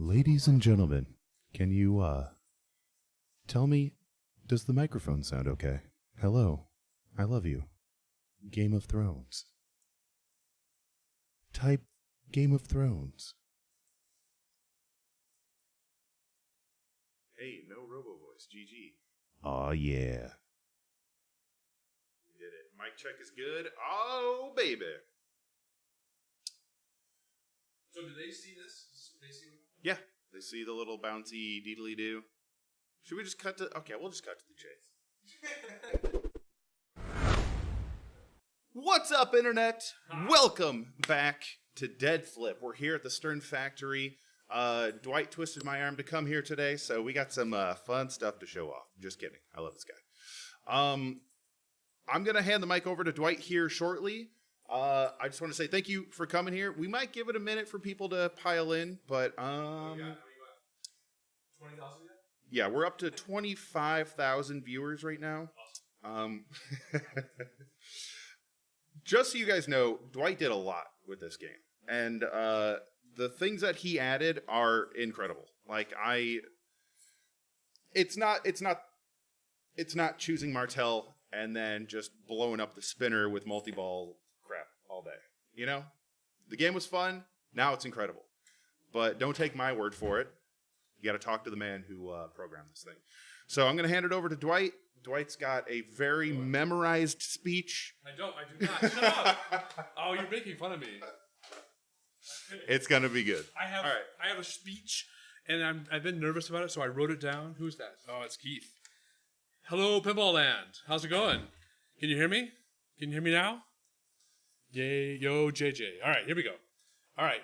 Ladies and gentlemen, can you, tell me, does the microphone sound okay? Hello, I love you. Game of Thrones. Type Game of Thrones. Hey, no robo voice, GG. Aw, yeah. We did it. Mic check is good. Oh, baby. So do they see this? They see it? Yeah, they see the little bouncy deedly-doo. Should we just cut to... Okay, we'll just cut to the chase. What's up, Internet? Welcome back to Dead Flip. We're here at the Stern Factory. Dwight twisted my arm to come here today, so we got some fun stuff to show off. Just kidding. I love this guy. I'm going to hand the mic over to Dwight here shortly. I just want to say thank you for coming here. We might give it a minute for people to pile in, but... 20,000 yet? Yeah, we're up to 25,000 viewers right now. Awesome. Just so you guys know, Dwight did a lot with this game. And the things that he added are incredible. Like, it's not choosing Martell and then just blowing up the spinner with multiball crap all day. You know? The game was fun. Now it's incredible. But don't take my word for it. You got to talk to the man who programmed this thing. So I'm going to hand it over to Dwight. Dwight's got a very memorized speech. I do not. Shut up. Oh, you're making fun of me. It's going to be good. I have a speech, and I've been nervous about it, so I wrote it down. Who's that? Oh, it's Keith. Hello, Pinball Land. How's it going? Can you hear me? Can you hear me now? Yay, yo, JJ. All right, here we go. All right,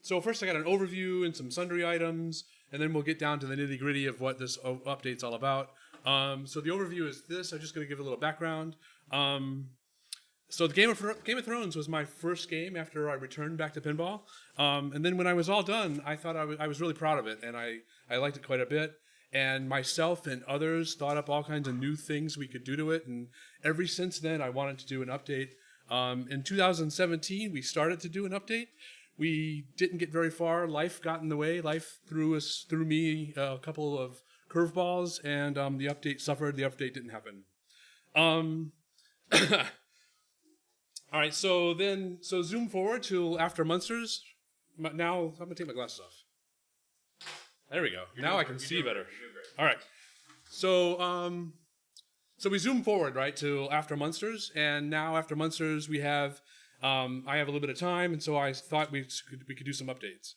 so first I got an overview and some sundry items, and then we'll get down to the nitty-gritty of what this update's all about. So the overview is this. I'm just going to give a little background. So the Game of Thrones was my first game after I returned back to pinball. And then when I was all done, I thought I was really proud of it, and I liked it quite a bit. And myself and others thought up all kinds of new things we could do to it. And ever since then, I wanted to do an update. In 2017, we started to do an update. We didn't get very far. Life got in the way. Life threw me a couple of curveballs, and the update suffered. The update didn't happen. All right, so zoom forward to after Monsters. Now I'm gonna take my glasses off. There we go. Now I can see better. All right. So we zoom forward, right, to after Monsters, and now after Monsters we have. I have a little bit of time, and so I thought we could do some updates.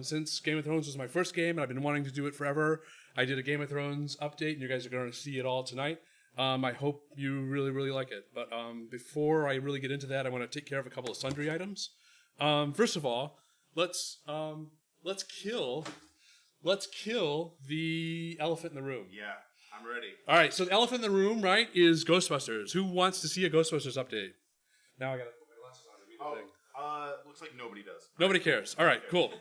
Since Game of Thrones was my first game, and I've been wanting to do it forever, I did a Game of Thrones update, and you guys are going to see it all tonight. I hope you really, really like it. But before I really get into that, I want to take care of a couple of sundry items. First of all, let's kill the elephant in the room. Yeah, I'm ready. All right, so the elephant in the room, right, is Ghostbusters. Who wants to see a Ghostbusters update? Now I got to put my glasses on to read the thing. Looks like nobody does. Nobody cares. All right, cool.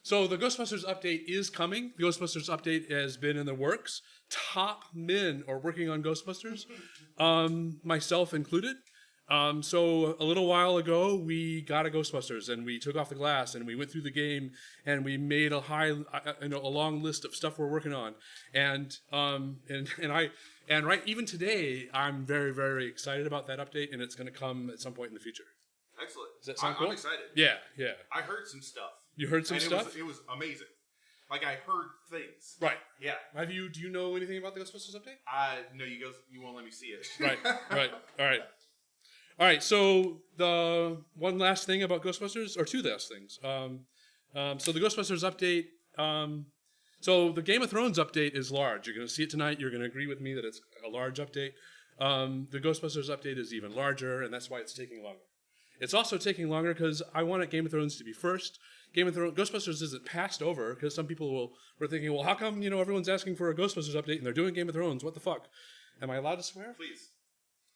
So the Ghostbusters update is coming. The Ghostbusters update has been in the works. Top men are working on Ghostbusters, myself included. So a little while ago, we got a Ghostbusters, and we took off the glass, and we went through the game, and we made a long list of stuff we're working on. And right even today, I'm very, very excited about that update, and it's going to come at some point in the future. Excellent. Does that sound cool? I'm excited. Yeah. I heard some stuff. You heard some stuff? It was amazing. Like, I heard things. Right. Yeah. Do you know anything about the Ghostbusters update? No, you won't let me see it. Right. All right, so the one last thing about Ghostbusters, or two last things. So the Ghostbusters update, so the Game of Thrones update is large. You're going to see it tonight. You're going to agree with me that it's a large update. The Ghostbusters update is even larger, and that's why it's taking longer. It's also taking longer because I wanted Game of Thrones to be first. Ghostbusters isn't passed over because some people were thinking, well, how come everyone's asking for a Ghostbusters update and they're doing Game of Thrones? What the fuck? Am I allowed to swear? Please.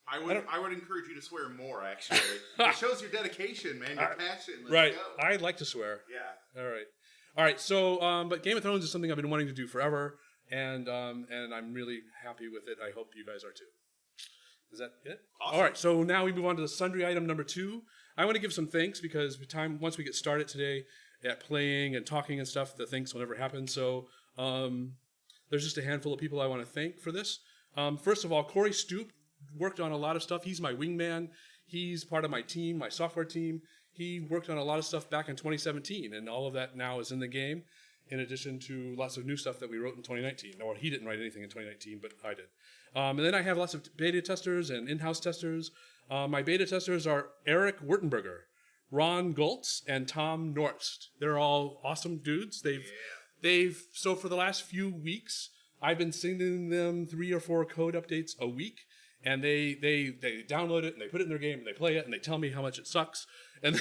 I would encourage you to swear more, actually. It shows your dedication, man, your passion. Let's go. I'd like to swear. Yeah. All right. So, but Game of Thrones is something I've been wanting to do forever, and I'm really happy with it. I hope you guys are too. Is that it? Awesome. All right. So now we move on to the sundry item number 2. I want to give some thanks because once we get started today, at playing and talking and stuff that things will never happen. So there's just a handful of people I want to thank for this. First of all, Corey Stoop worked on a lot of stuff. He's my wingman. He's part of my team, my software team. He worked on a lot of stuff back in 2017, and all of that now is in the game, in addition to lots of new stuff that we wrote in 2019. Well, he didn't write anything in 2019, but I did. And then I have lots of beta testers and in-house testers. My beta testers are Eric Wurtenberger, Ron Goltz, and Tom Norst. They're all awesome dudes. So for the last few weeks, I've been sending them 3 or 4 code updates a week, and they download it and they put it in their game and they play it and they tell me how much it sucks, and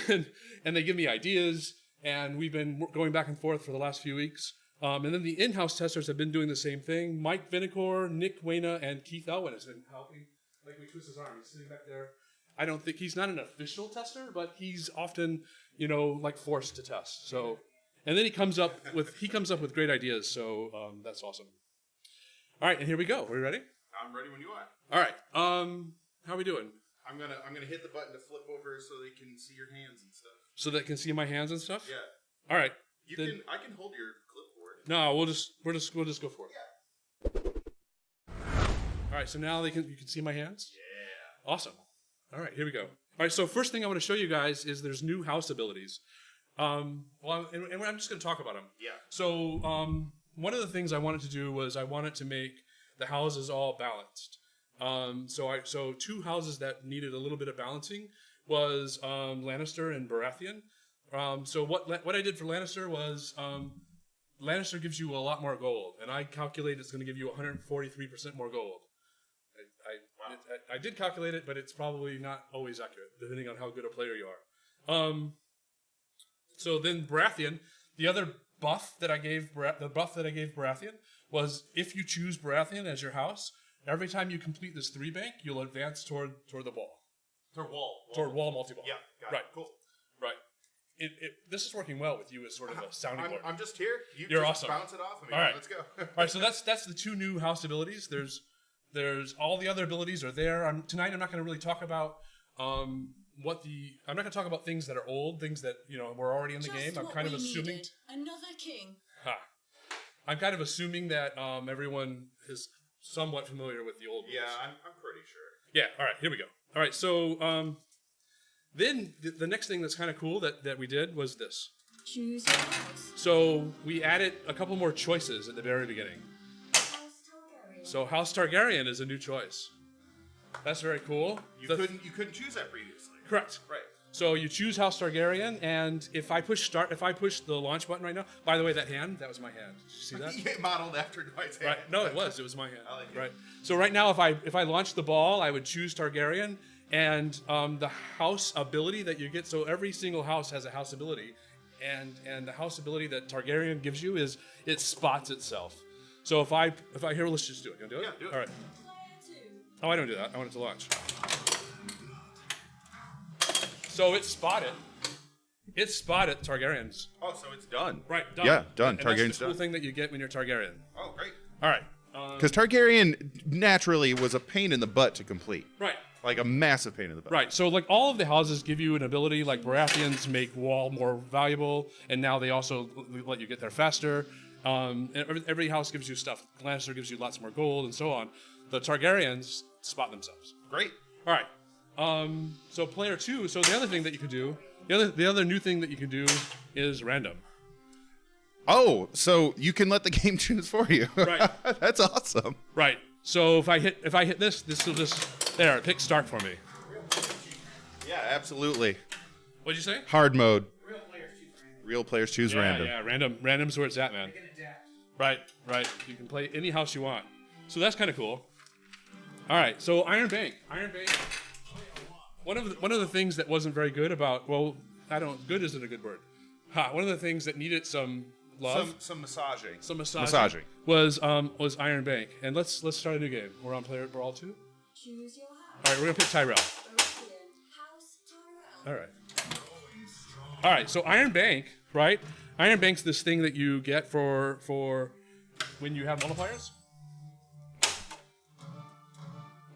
they give me ideas, and we've been going back and forth for the last few weeks. And then the in-house testers have been doing the same thing. Mike Vinicor, Nick Wayna, and Keith Elwin has been helping. Like, we twist his arm. He's sitting back there. I don't think he's not an official tester, but he's often, like forced to test. So, and then he comes up with great ideas. So that's awesome. All right, and here we go. Are we ready? I'm ready when you are. All right. How are we doing? I'm gonna hit the button to flip over so they can see your hands and stuff. So they can see my hands and stuff. Yeah. All right. I can hold your clipboard. No, we'll just go for it. Yeah. All right. So now you can see my hands. Yeah. Awesome. All right. Here we go. All right. So first thing I want to show you guys is there's new house abilities. And I'm just going to talk about them. Yeah. So one of the things I wanted to do was I wanted to make the houses all balanced. So 2 houses that needed a little bit of balancing was Lannister and Baratheon. So what I did for Lannister was Lannister gives you a lot more gold, and I calculate it's going to give you 143% more gold. I did calculate it, but it's probably not always accurate, depending on how good a player you are. So then Baratheon, the other buff that I gave Baratheon was if you choose Baratheon as your house, every time you complete this 3 bank, you'll advance toward the wall. Toward wall multi-ball. Yeah, got right. It. Cool. Right. This is working well with you as sort of a sounding board. I'm just here. You're just awesome. Bounce it off of me. All right. Let's go. All right, so that's the 2 new house abilities. There's all the other abilities are there. Tonight I'm not going to really talk about I'm not going to talk about things that are old, things that were already in the game. I'm kind of assuming another king. I'm kind of assuming that everyone is somewhat familiar with the old ones. Yeah, I'm pretty sure. Yeah. All right. Here we go. All right. So then the next thing that's kind of cool that we did was this. Choose your house. So we added a couple more choices at the very beginning. So House Targaryen is a new choice. That's very cool. You couldn't choose that previously. Correct. Right. So you choose House Targaryen, and if I push the launch button right now. By the way, that was my hand. Did you see that? You get modeled after Dwight's hand. Right. No, it was my hand. I like it. Right. So right now, if I launch the ball, I would choose Targaryen, and the house ability that you get. So every single house has a house ability, and the house ability that Targaryen gives you is it spots itself. So if I here, let's just do it. You want to do it? Yeah, do it. All right. Oh, I don't do that. I want it to launch. So it spotted Targaryens. Oh, so it's done. Right, done. Yeah, done. And Targaryen's that's the cool thing that you get when you're Targaryen. Oh, great. All right. Because Targaryen naturally was a pain in the butt to complete. Right. Like a massive pain in the butt. Right. So like all of the houses give you an ability. Like Baratheons make wall more valuable, and now they also let you get there faster. And every house gives you stuff. Lannister gives you lots more gold, and so on. The Targaryens spot themselves. Great. All right. So player 2. So the other thing that you can do, the other new thing that you can do is random. Oh, so you can let the game choose for you. Right. That's awesome. Right. So if I hit this will just pick start for me. Yeah, absolutely. What'd you say? Hard mode. Real players choose random. Yeah, random. Random's where it's at, man. They can adapt. Right. You can play any house you want. So that's kind of cool. All right. So Iron Bank. One of the things that wasn't very good about good isn't a good word. One of the things that needed some love, Some massaging. massaging was Iron Bank. And let's start a new game. We're on player brawl 2. Choose your house. All right, we're gonna pick Tyrell. House Tyrell. All right. So Iron Bank, right? Iron Bank's this thing that you get for when you have multipliers.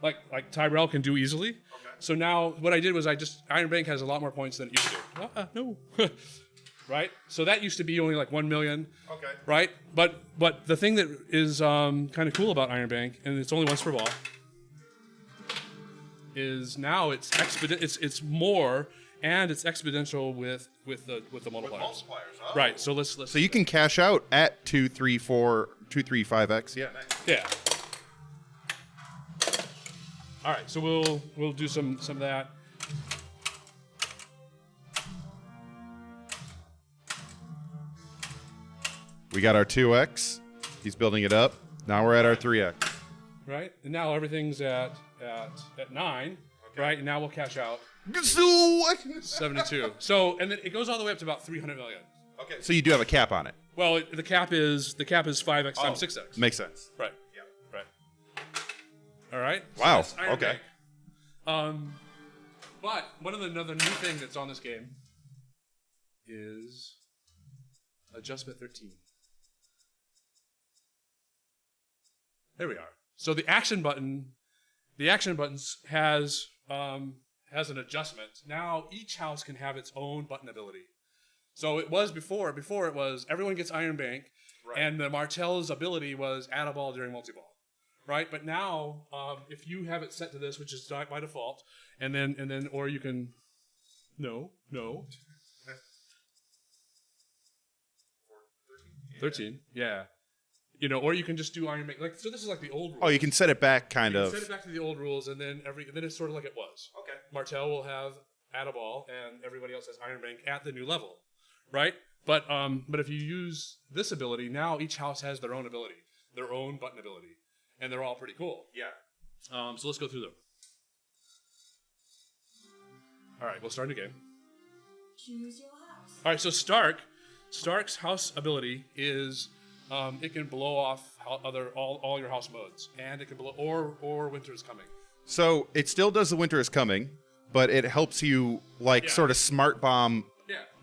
Like Tyrell can do easily. Okay. So now what I did was Iron Bank has a lot more points than it used to. No. right? So that used to be only like 1 million, Okay. right? But the thing that is kind of cool about Iron Bank, and it's only once per ball, is now it's it's more, and it's exponential with the multipliers. Oh. Right. So let's So you can cash out at 235x. Yeah. Nice. yeah. All right. So we'll do some of that. We got our 2x. He's building it up. Now we're at our 3x. Right. And now everything's at 9. Right. And now we'll cash out 72. So and then it goes all the way up to about 300 million. Okay. So you do have a cap on it. Well, the cap is 5x times 6x. Makes sense. Right. Yeah. Right. All right. Wow, that's Iron okay. Bank. But another new thing that's on this game is adjustment 13. There we are. So the action buttons has an adjustment. Now each house can have its own button ability. So it was before it was everyone gets Iron Bank, right. And the Martell's ability was add a ball during multi-ball, right? But now if you have it set to this, which is by default, and then or you can no 13 yeah. You know, or you can just do Iron Bank. Like, so this is like the old rules. Oh, you can set it back kind of. Set it back to the old rules, and then it's sort of like it was. Okay. Martell will have add a ball, and everybody else has Iron Bank at the new level, right? But if you use this ability, now each house has their own ability, their own button ability, and they're all pretty cool. Yeah. So let's go through them. All right, we'll start a game. Choose your house. All right, so Stark's house ability is it can blow off all your house modes, and it can blow or winter is coming. So it still does the winter is coming, but it helps you sort of smart bomb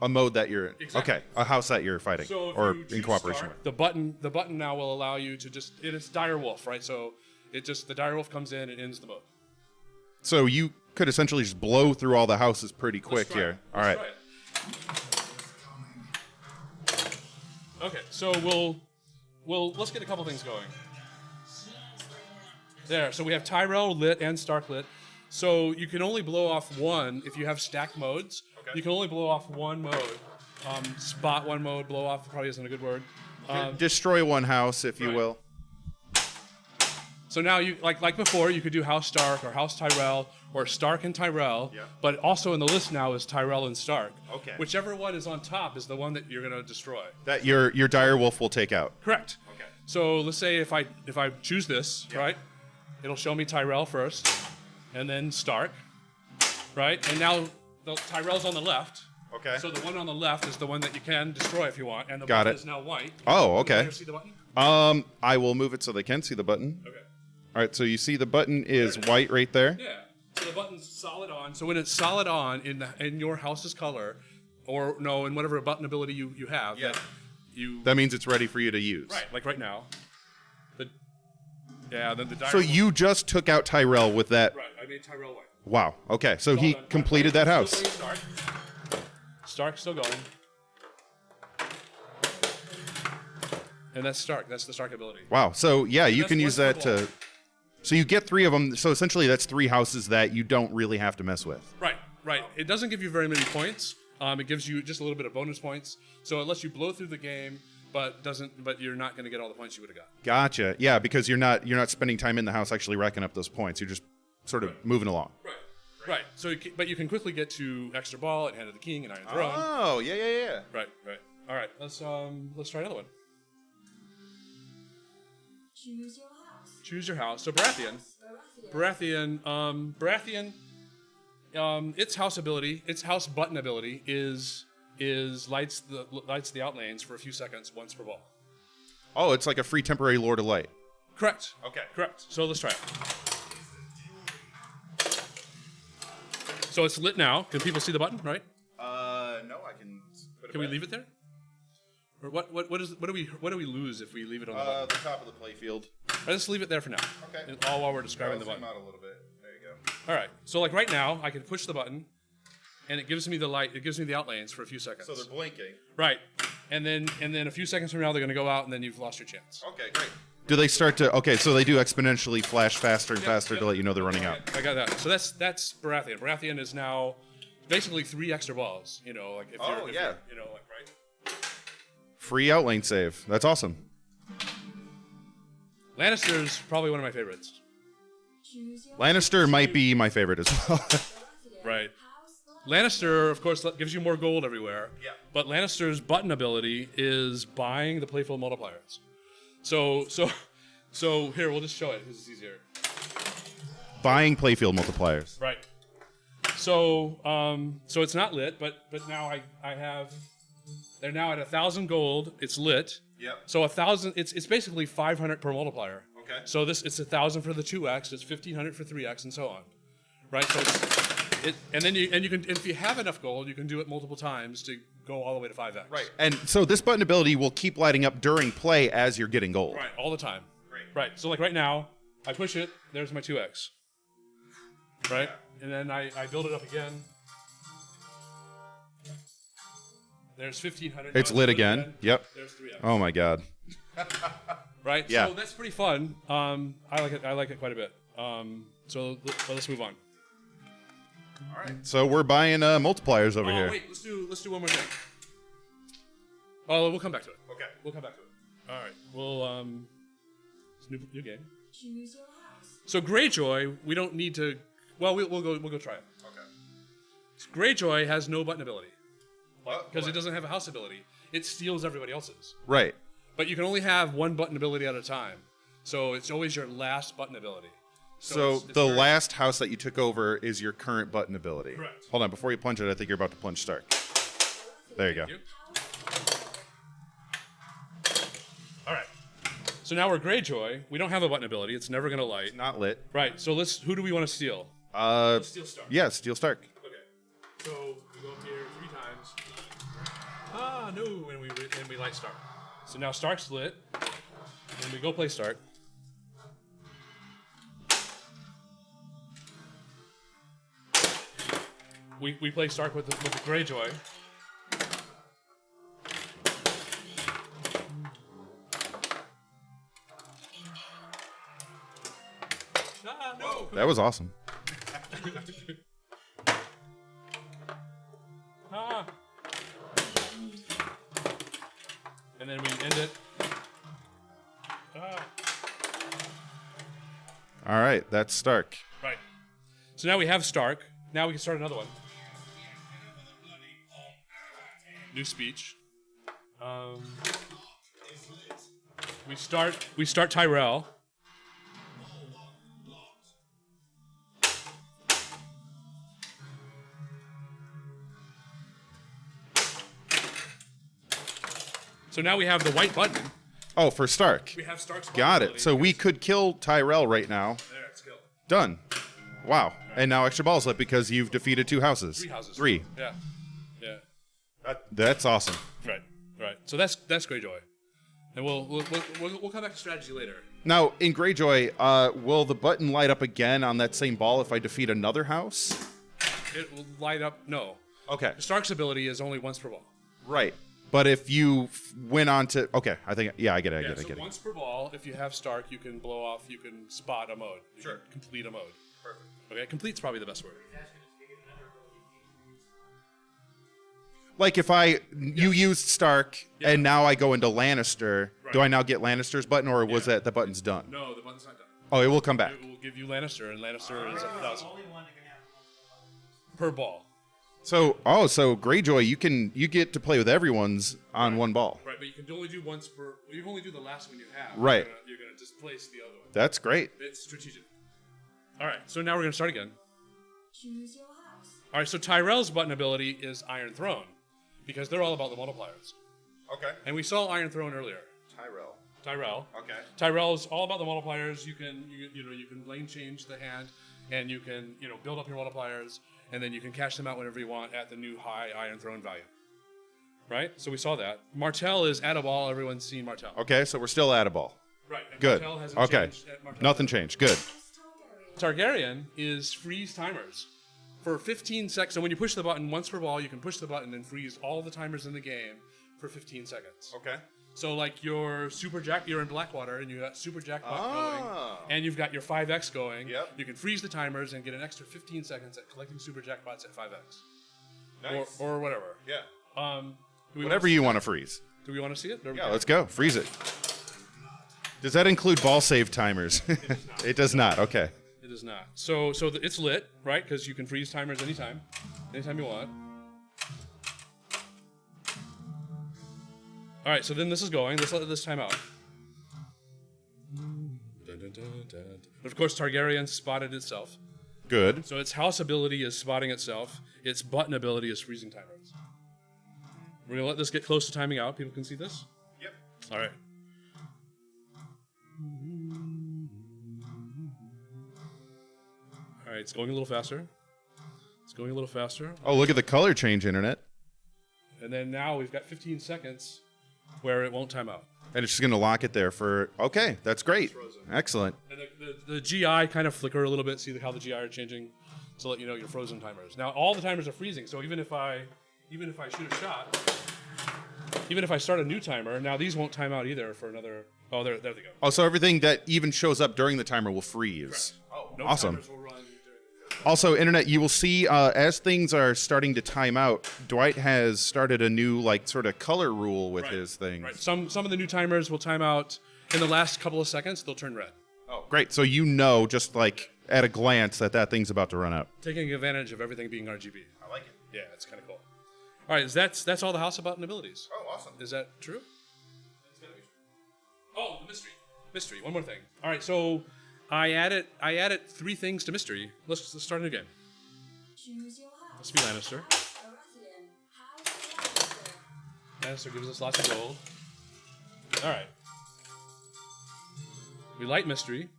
a mode that you're in. Exactly. Okay, a house that you're fighting So if or you in choose cooperation Stark, with. the button now will allow you to it's dire wolf, right? So the dire wolf comes in and ends the mode. So you could essentially just blow through all the houses pretty quick here. All right. Okay, so let's get a couple things going. There, so we have Tyrell lit and Stark lit. So you can only blow off one if you have stacked modes. Okay. You can only blow off one mode. Spot one mode, blow off probably isn't a good word. Destroy one house, if you right. will. So now you like before, you could do House Stark or House Tyrell or Stark and Tyrell. Yeah. But also in the list now is Tyrell and Stark. Okay. Whichever one is on top is the one that you're going to destroy. That your dire wolf will take out. Correct. Okay. So let's say if I choose this, right, it'll show me Tyrell first, and then Stark, right, and now the Tyrell's on the left. Okay. So the one on the left is the one that you can destroy if you want, and the Got button it. is now white. Oh, okay. Can you see the button? I will move it so they can see the button. Okay. All right, so you see the button is white right there. Yeah. So the button's solid on. So when it's solid on in your house's color, or no, in whatever button ability you have, That means it's ready for you to use. right, like right now. Then the dire So you just took out Tyrell with that. right. I made Tyrell white. Wow. Okay, so he Done. completed that house. Still going Stark's still going. And that's Stark. That's the Stark ability. Wow. So yeah, you that's can use once that per to. So you get 3 of them. So essentially, that's 3 houses that you don't really have to mess with. Right. It doesn't give you very many points. It gives you just a little bit of bonus points. So it lets you blow through the game, but you're not going to get all the points you would have got. Gotcha. Yeah, because you're not spending time in the house actually racking up those points. You're just sort of moving along. Right. So, but you can quickly get to extra ball and Hand of the King and Iron Throne. Oh, yeah. Right. All right. Let's try another one. Choose your house. Choose your house. So Baratheon. Its house ability, its house button ability is lights the outlanes for a few seconds once per ball. Oh, it's like a free temporary Lord of Light. Correct. Okay. Correct. So let's try it. So it's lit now. Can people see the button? Right? No, I can. Can we leave it there? Or what do we lose if we leave it on the button? The top of the playfield. Let's leave it there for now. Okay. All while we're describing the button. Zoom out a little bit. There you go. All right. So like right now, I can push the button, and it gives me the light. It gives me the outlanes for a few seconds. So they're blinking. Right, and then a few seconds from now they're going to go out, and then you've lost your chance. Okay, great. Do they start to? Okay, so they do exponentially flash faster and faster to let you know they're running out. I got that. So that's Baratheon. Baratheon is now basically 3 extra balls. You know, like if Oh, you're, yeah. you know, like right. Free outlane save. That's awesome. Lannister's probably one of my favorites. Choose your Lannister might be my favorite as well. Baratheon. Right. House Lannister, of course, gives you more gold everywhere. Yeah. But Lannister's button ability is buying the playfield multipliers. So here we'll just show it because it's easier. Buying playfield multipliers. Right. So it's not lit, but now I have. They're now at 1,000 gold. It's lit. Yep. So 1,000. It's basically 500 per multiplier. Okay. So it's 1,000 for the 2x. It's 1,500 for 3x, and so on. Right. So and then you can, if you have enough gold, you can do it multiple times to go all the way to 5x. Right. And so this button ability will keep lighting up during play as you're getting gold. Right. All the time. Great. Right. So like right now, I push it. There's my 2x. Right. And then I build it up again. There's 1,500. It's Now lit again. Yep. There's 3x. Oh my god. Right. Yeah. So that's pretty fun. I like it. I like it quite a bit. So let's move on. All right. So we're buying multipliers over here. Wait. Let's do one more thing. Oh, we'll come back to it. Okay. We'll come back to it. All right. We'll it's new game. Choose your house. So Greyjoy, we don't need to. Well, we'll go try it. Okay. Greyjoy has no button ability because What? it doesn't have a house ability. It steals everybody else's. Right. But you can only have one button ability at a time. So it's always your last button ability. So it's the very- last house that you took over is your current button ability. Correct. Hold on, before you plunge it, I think you're about to plunge Stark. There you go. Thank you. All right. So now we're Greyjoy. We don't have a button ability. It's never going to light. Not lit. Right. So who do we want to steal? Let's steal Stark. Yeah, steal Stark. Okay. So we go up here 3 times. Ah, no, and we light Stark. So now Stark's lit, and we go play Stark. We play Stark with the Greyjoy. Ah, no. That was awesome. Ah. And then we end it. Ah. All right, that's Stark. Right. So now we have Stark. Now we can start another one. New speech. We start Tyrell. So now we have the white button. Oh, for Stark. We have Stark's button Got it. ability. So we could kill Tyrell right now. There, it's killed. Done. Wow. And now extra balls lit because you've defeated 2 houses. 3 houses. 3. Yeah. Yeah. That's awesome. Right. Right. So that's Greyjoy. And we'll come back to strategy later. Now, in Greyjoy, will the button light up again on that same ball if I defeat another house? It will light up. No. Okay. Stark's ability is only once per ball. Right. But if you went on to... Okay, I think... Yeah, I get it, I Yeah, get it, I so get it. once per ball, if you have Stark, you can blow off, you can spot a mode. You Sure. can complete a mode. Perfect. Okay, complete's probably the best word. Like if you used Stark and now I go into Lannister, do I now get Lannister's button or was that the button's done? No, the button's not done. Oh, it will come back. It will give you Lannister, and Lannister is 1,000 per ball. So Greyjoy, you get to play with everyone's on one ball. Right, but you can only do once per. You can only do the last one you have. Right. You're gonna displace the other one. That's great. It's strategic. All right, so now we're gonna start again. Choose your house. All right, so Tyrell's button ability is Iron Throne, because they're all about the multipliers. Okay. And we saw Iron Throne earlier. Tyrell. Okay. Tyrell's all about the multipliers. You can you can lane change the hand, and you can build up your multipliers, and then you can cash them out whenever you want at the new high Iron Throne value. Right. So we saw that. Martell is at a ball. Everyone's seen Martell. Okay, so we're still at a ball. Right. And Good. Martell hasn't Okay. changed at Martell. Nothing changed. Good. Targaryen. Targaryen is freeze timers. for 15 seconds. So when you push the button once per ball, you can push the button and freeze all the timers in the game for 15 seconds. Okay. So like your Super Jack, you're in Blackwater and you got Super Jackpot going, and you've got your 5X going. Yep. You can freeze the timers and get an extra 15 seconds at collecting Super Jackpots at 5X. Nice. Or whatever. Yeah. Whatever you want to freeze. Do we want to see it? Yeah, let's go. Freeze it. Does that include ball save timers? It does not. Okay. It does not. So it's lit, right? Because you can freeze timers anytime you want. All right, so then this is going. Let's let this time out. Dun, dun, dun, dun. But of course, Targaryen spotted itself. Good. So its house ability is spotting itself. Its button ability is freezing timers. We're going to let this get close to timing out. People can see this? Yep. All right. All right, it's going a little faster. It's going a little faster. Oh, look at the color change, Internet. And then now we've got 15 seconds where it won't time out. And it's just going to lock it there for... Okay, that's great. Excellent. And the GI kind of flicker a little bit. See how the GI are changing to let you know your frozen timers. Now all the timers are freezing, so even if I shoot a shot, even if I start a new timer, now these won't time out either for another... Oh, there they go. Oh, so everything that even shows up during the timer will freeze. Oh, no awesome. timers will run during the... Also, Internet, you will see as things are starting to time out, Dwight has started a new, like, sort of color rule with his things. Right. Some of the new timers will time out in the last couple of seconds. They'll turn red. Oh, great. So you know, just like at a glance, that thing's about to run out. Taking advantage of everything being RGB. I like it. Yeah, it's kind of cool. All right, that's all the house button abilities. Oh, awesome. Is that true? Oh, the mystery. One more thing. All right, so I added 3 things to mystery. Let's start a new game. Choose your house. Let's be Lannister. House a resident. House a Lannister. Lannister gives us lots of gold. All right. We like mystery,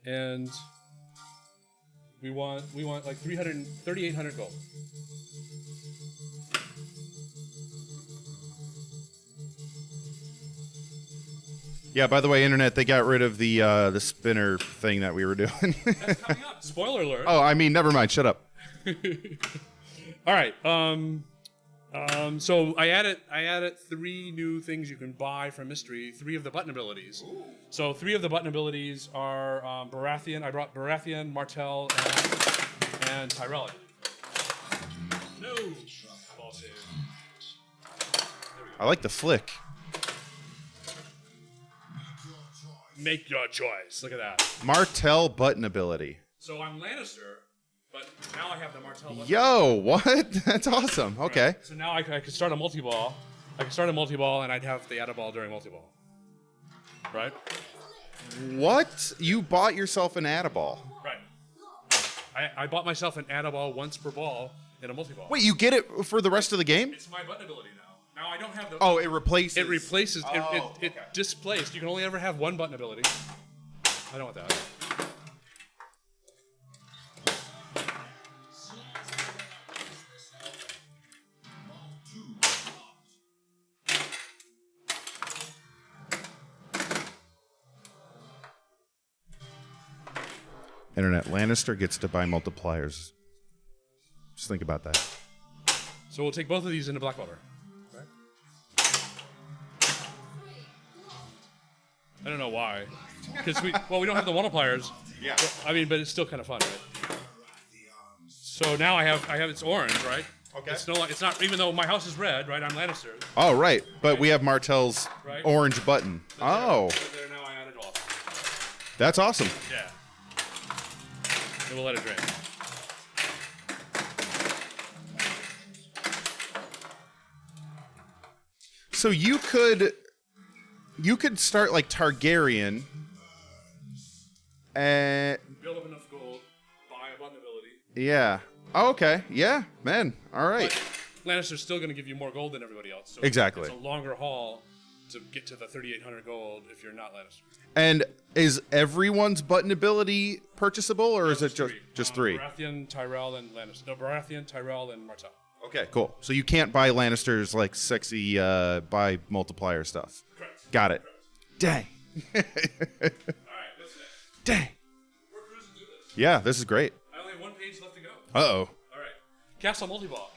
and we want like 3,800 gold. Yeah, by the way, Internet, they got rid of the spinner thing that we were doing. That's coming up. Spoiler alert. Oh, I mean, never mind. Shut up. All right. So I added 3 new things you can buy from mystery. 3 of the button abilities. Ooh. So 3 of the button abilities are Baratheon. I brought Baratheon, Martell, and Tyrell. No. Ball save. I like the flick. Make your choice. Look at that. Martell button ability. So I'm Lannister, but now I have the Martell button. Yo, what? That's awesome. Okay. Right. So now I could start a multi-ball. I could start a multi-ball, and I'd have the add-a-ball during multi-ball. Right? What? You bought yourself an add-a-ball? Right. I bought myself an add-a-ball once per ball in a multi-ball. Wait, you get it for the rest of the game? It's my button ability now. Now I don't have the... Oh, it replaces. It replaces... Oh, it displaced. You can only ever have one button ability. I don't want that. Internet, Lannister gets to buy multipliers. Just think about that. So we'll take both of these into Blackwater. I don't know why. Because we don't have the multipliers. Yeah. I mean, but it's still kind of fun, right? So now I have it's orange, right? Okay. It's not even though my house is red, right? I'm Lannister. Oh, right. But we have Martell's Right. orange button. Oh, There now I added all. that's awesome. Yeah. And we'll let it drain. So you could start like Targaryen and Build up enough gold, buy a button ability. yeah. Oh, okay. Yeah, man. All right. But Lannister's still going to give you more gold than everybody else. So Exactly. It's a longer haul to get to the 3,800 gold if you're not Lannister. And is everyone's button ability purchasable, or is it just 3? Baratheon, Tyrell, and Lannister. No, Baratheon, Tyrell, and Martell. Okay, cool. So you can't buy Lannister's like sexy buy multiplier stuff. Correct. Got it. Dang. All right, what's next? Dang. We're cruising through this. Yeah, this is great. I only have 1 page left to go. Uh-oh. All right. Castle Multiball.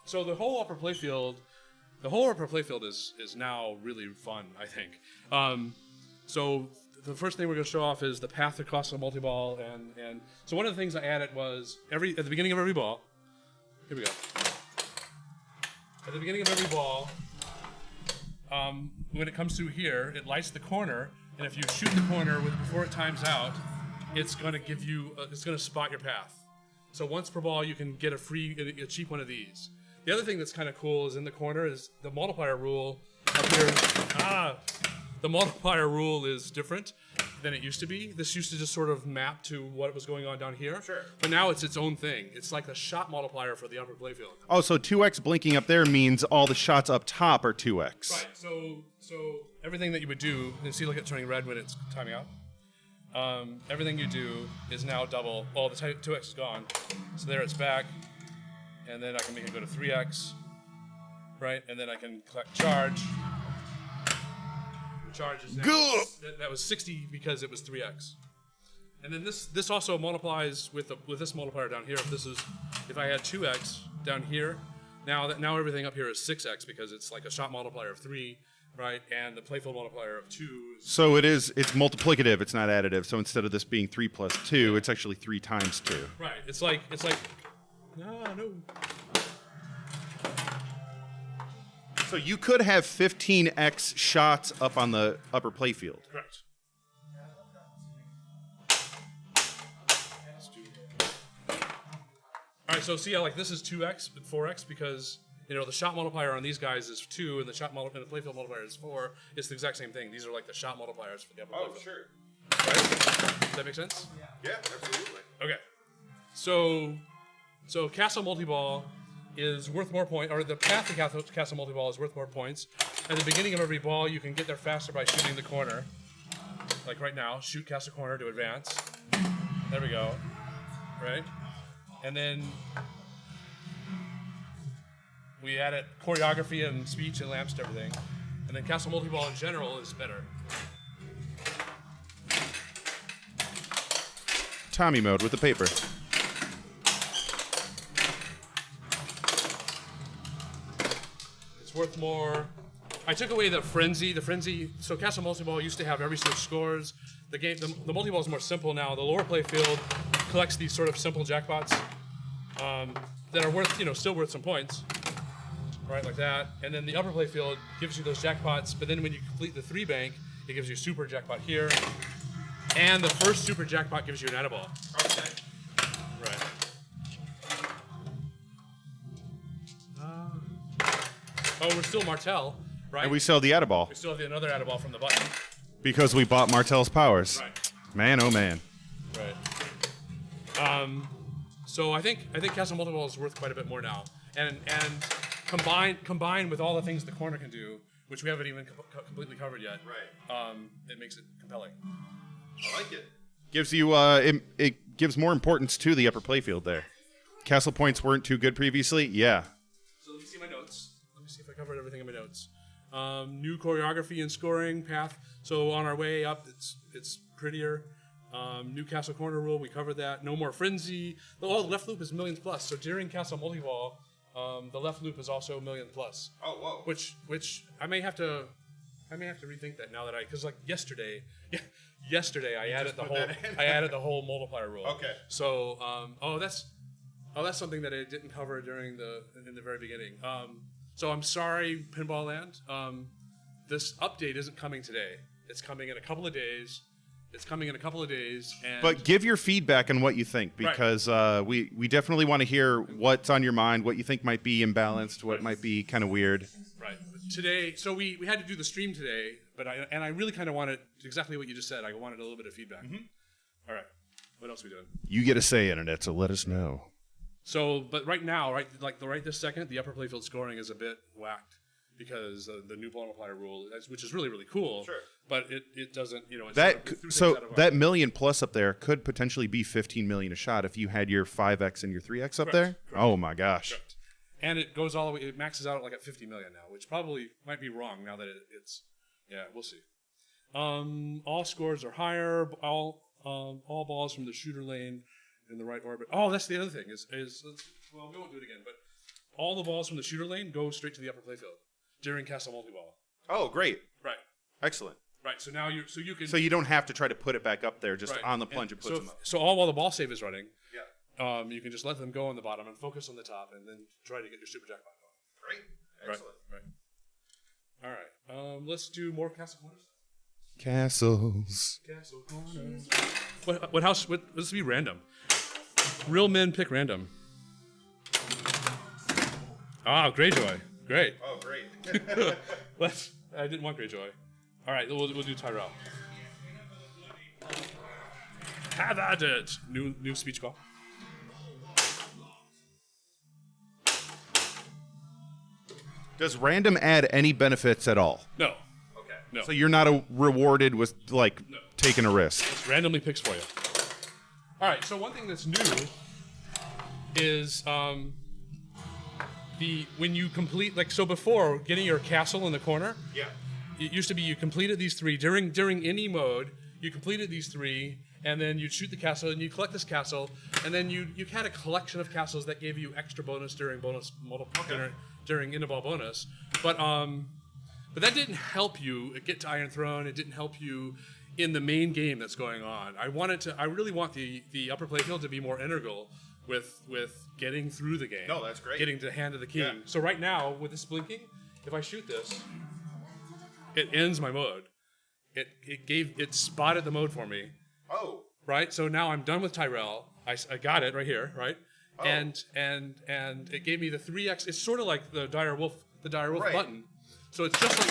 So the whole upper playfield is now really fun, I think. So the first thing we're going to show off is the path across the multi-ball, and so one of the things I added was at the beginning of every ball. Here we go. At the beginning of every ball, when it comes through here, it lights the corner, and if you shoot the corner before it times out, it's going to give you it's going to spot your path. So once per ball, you can get a cheap one of these. The other thing that's kind of cool is in the corner is the multiplier rule up here. The multiplier rule is different than it used to be. This used to just sort of map to what was going on down here. Sure. But now it's its own thing. It's like the shot multiplier for the upper playfield. Oh, so 2x blinking up there means all the shots up top are 2x. Right. So everything that you would do, and see, look at turning red when it's timing out. Everything you do is now double. Oh, the 2x is gone. So there it's back. And then I can make it go to 3x. Right? And then I can collect charge. Charge is now, that was 60 because it was 3x. And then this also multiplies with this multiplier down here. If I had 2x down here, now everything up here is 6x because it's like a shot multiplier of 3, right? And the playfield multiplier of 2. So it's multiplicative, it's not additive. So instead of this being 3 plus 2, it's actually 3 times 2. Right. It's like no. So you could have 15x shots up on the upper playfield. Correct. All right, so see how like this is 2x and 4x because the shot multiplier on these guys is 2 and the playfield multiplier is 4. It's the exact same thing. These are like the shot multipliers for the upper playfield. Oh, sure. Right? Does that make sense? Yeah, absolutely. Okay. So Castle Multiball is worth more points, or the path to Castle Multiball is worth more points. At the beginning of every ball, you can get there faster by shooting the corner. Like right now, shoot Castle Corner to advance. There we go. Right? And then we added choreography and speech and lamps to everything. And then Castle Multiball in general is better. Tommy mode with the paper. Worth more. I took away the frenzy. So Castle Multiball used to have every switch scores. The multiball is more simple now. The lower play field collects these sort of simple jackpots that are worth, still worth some points, right, like that. And then the upper play field gives you those jackpots. But then when you complete the 3 bank, it gives you a super jackpot here, and the first super jackpot gives you an edible. Okay. Right. Oh, we're still Martell, right? And we sell the Adaball We still have another Adaball from the button. because we bought Martell's powers. Right. Man, oh man. Right. So I think Castle Multiball is worth quite a bit more now, and combined with all the things the corner can do, which we haven't even completely covered yet. Right. It makes it compelling. I like it. Gives you it gives more importance to the upper playfield there. Castle points weren't too good previously. Yeah. So let me see my notes. Let me see if I covered everything in my notes. New choreography and scoring path. So on our way up, it's prettier. New Castle Corner rule, we covered that. No more frenzy. The left loop is millions plus. So during Castle Multiball, the left loop is also million plus. Oh, whoa. Which I may have to rethink that now that because like yesterday I added the whole multiplier rule. Okay. So that's something that I didn't cover in the very beginning. So I'm sorry, Pinball Land. This update isn't coming today. It's coming in a couple of days. And But give your feedback on what you think, because we definitely want to hear what's on your mind, what you think might be imbalanced, what might be kind of weird. right. But today, so we had to do the stream today, but I really kind of wanted exactly what you just said. I wanted a little bit of feedback. Mm-hmm. All right. What else are we doing? You get a say, Internet, so let us know. So, but right now, right this second, the upper playfield scoring is a bit whacked because the new multiplier rule, which is really, really cool. Sure. But it doesn't, that million plus up there could potentially be 15 million a shot if you had your 5x and your 3x up there. Correct. Oh my gosh. Correct. And it goes all the way. It maxes out at 50 million now, which probably might be wrong now that it's. Yeah, we'll see. All scores are higher. All balls from the shooter lane orbit. Oh, that's the other thing well, we won't do it again, but all the balls from the shooter lane go straight to the upper playfield during Castle Multiball. Oh, great. Right. Excellent. Right. So now you can. So you don't have to try to put it back up there. Just right. on the plunge, it puts them up. So all while the ball save is running, Yeah. you can just let them go on the bottom and focus on the top, and then try to get your super jackpot going. Great. Excellent. Right. All right. Let's do more castle corners. Castles. Castle corners. What house? This will be random. Real men pick random. Ah, Greyjoy. Great. Oh, great. I didn't want Greyjoy. All right, we'll do Tyrell. Have at it. New speech call. Does random add any benefits at all? No. Okay. No. So you're not rewarded with taking a risk. It randomly picks for you. All right. So one thing that's new is when you complete before getting your castle in the corner. Yeah. It used to be you completed these 3 during any mode. You completed these 3, and then you'd shoot the castle, and you collect this castle, and then you had a collection of castles that gave you extra bonus during during Pinball bonus. But that didn't help you get to Iron Throne. It didn't help you in the main game that's going on. I really want the upper playfield to be more integral with getting through the game. No, that's great. Getting to the hand of the king. Yeah. So right now with this blinking, if I shoot this, it ends my mode. It spotted the mode for me. Oh. Right. So now I'm done with Tyrell. I got it right here. Right. Oh. And it gave me the 3x. It's sort of like the dire wolf Right. button. So it's just like,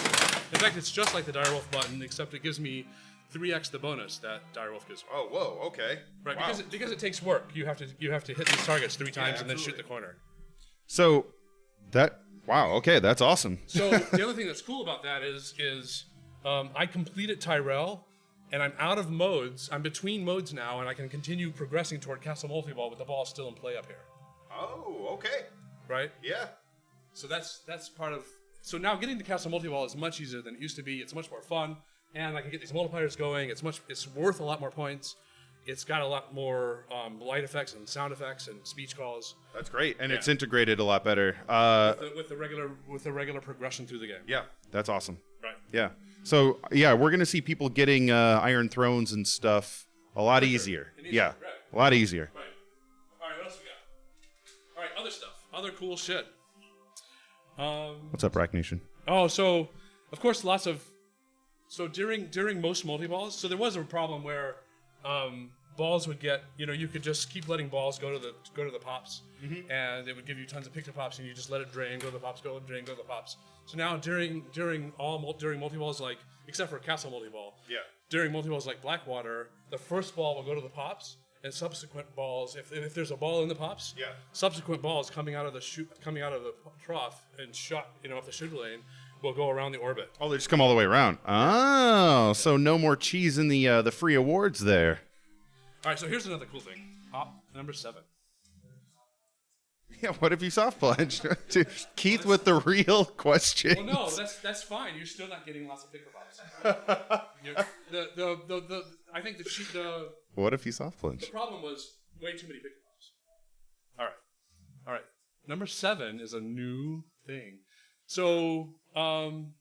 in fact, it's just like the dire wolf button, except it gives me 3x the bonus that dire wolf gives me. Oh, whoa. Okay. Right. Wow. Because it takes work. You have to hit these targets 3 times and then shoot absolutely. the corner. So wow. Okay, that's awesome. So the other thing that's cool about that is I completed Tyrell, and I'm out of modes. I'm between modes now, and I can continue progressing toward Castle Multiball with the ball still in play up here. Oh, okay. Right? Yeah. So that's part of. So now getting to Castle Multiball is much easier than it used to be. It's much more fun, and I can get these multipliers going. It's worth a lot more points. It's got a lot more light effects and sound effects and speech calls. That's great, and Yeah. it's integrated a lot better. With the regular progression through the game. Yeah, that's awesome. Right. Yeah. So yeah, we're gonna see people getting Iron Thrones and stuff a lot easier. And easier, Yeah, right. a lot easier. Right. All right. What else we got? All right. Other stuff. Other cool shit. What's up, Rack Nation? Oh, so of course, during most multi-balls, so there was a problem where balls would get, you could just keep letting balls go to the pops, and it would give you tons of picture pops, and you just let it drain, go to the pops, go to drain, go to the pops. So now during multi-balls, except for Castle Multiball, during multi-balls like Blackwater, the first ball will go to the pops, and subsequent balls, if there's a ball in the pops, subsequent balls coming out of the trough and shot, off the shooter lane, will go around the orbit. Oh, they just come all the way around. Oh, so no more cheese in the free awards there. All right, so here's another cool thing. Op number 7. Yeah, what if you soft plunge? Dude, Keith with the real questions. Well, no, that's fine. You're still not getting lots of picker pops. I think the What if you soft plunge? the problem was way too many picker pops. All right. Number 7 is a new thing. So in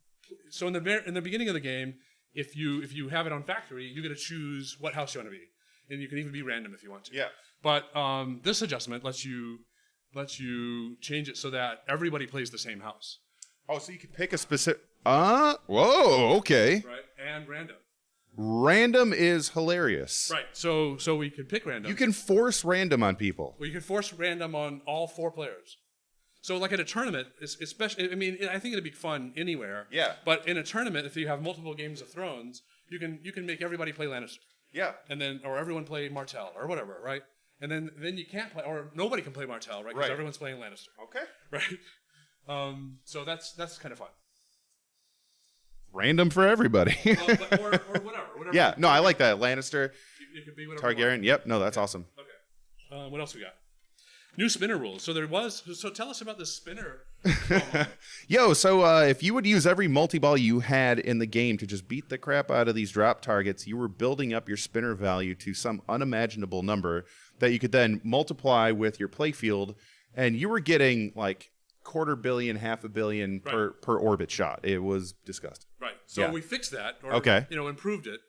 the beginning of the game, if you have it on factory, you get to choose what house you want to be, and you can even be random if you want to. Yeah. But this adjustment lets you change it so that everybody plays the same house. Oh, so you can pick a specific. Whoa. Okay. Right. And random. Random is hilarious. Right. So we can pick random. You can force random on people. Well, you can force random on all 4 players. So like at a tournament, especially, I mean, I think it'd be fun anywhere. Yeah. But in a tournament, if you have multiple Games of Thrones, you can make everybody play Lannister. Yeah. And then, or everyone play Martell or whatever, right? And then you can't play, or nobody can play Martell, right? Because Right. everyone's playing Lannister, Okay. right? So that's kind of fun. Random for everybody. Or whatever. Yeah. No, I like that. Lannister, It could be whatever. Targaryen. Yep. No, that's awesome. Okay. What else we got? new spinner rules. So tell us about the spinner. Yo, so if you would use every multi-ball you had in the game to just beat the crap out of these drop targets, you were building up your spinner value to some unimaginable number that you could then multiply with your playfield, and you were getting like $250 million, $500 million per orbit shot. It was disgusting. Right. So we fixed that. Or, improved it.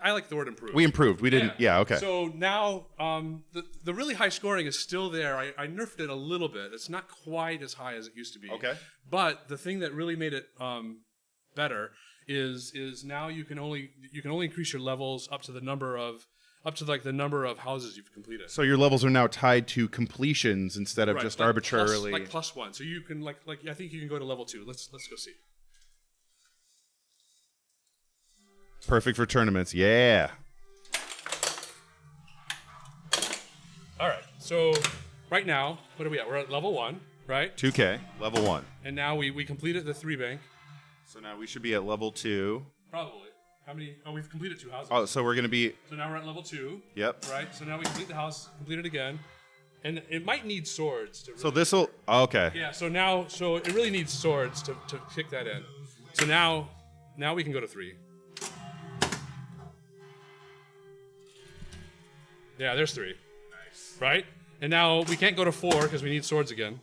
I like the word improved. We improved. We didn't. Yeah. Okay. So now the really high scoring is still there. I nerfed it a little bit. It's not quite as high as it used to be. Okay. But the thing that really made it better is now you can only increase your levels up to the number of houses you've completed. So your levels are now tied to completions instead of just arbitrarily. +1. So you can I think you can go to level 2. Let's go see. Perfect for tournaments. Yeah. All right. So right now, what are we at? We're at level 1, right? 2K, level 1. And now we completed the 3 bank. So now we should be at level 2. Probably. How many? Oh, we've completed 2 houses. Oh, so we're going to be... So now we're at level 2. Yep. Right? So now we complete the house, complete it again. And it might need swords to really... So this will... Okay. Yeah, so it really needs swords to kick that in. So now we can go to 3. Yeah, there's 3. Nice. Right? And now we can't go to 4 because we need swords again.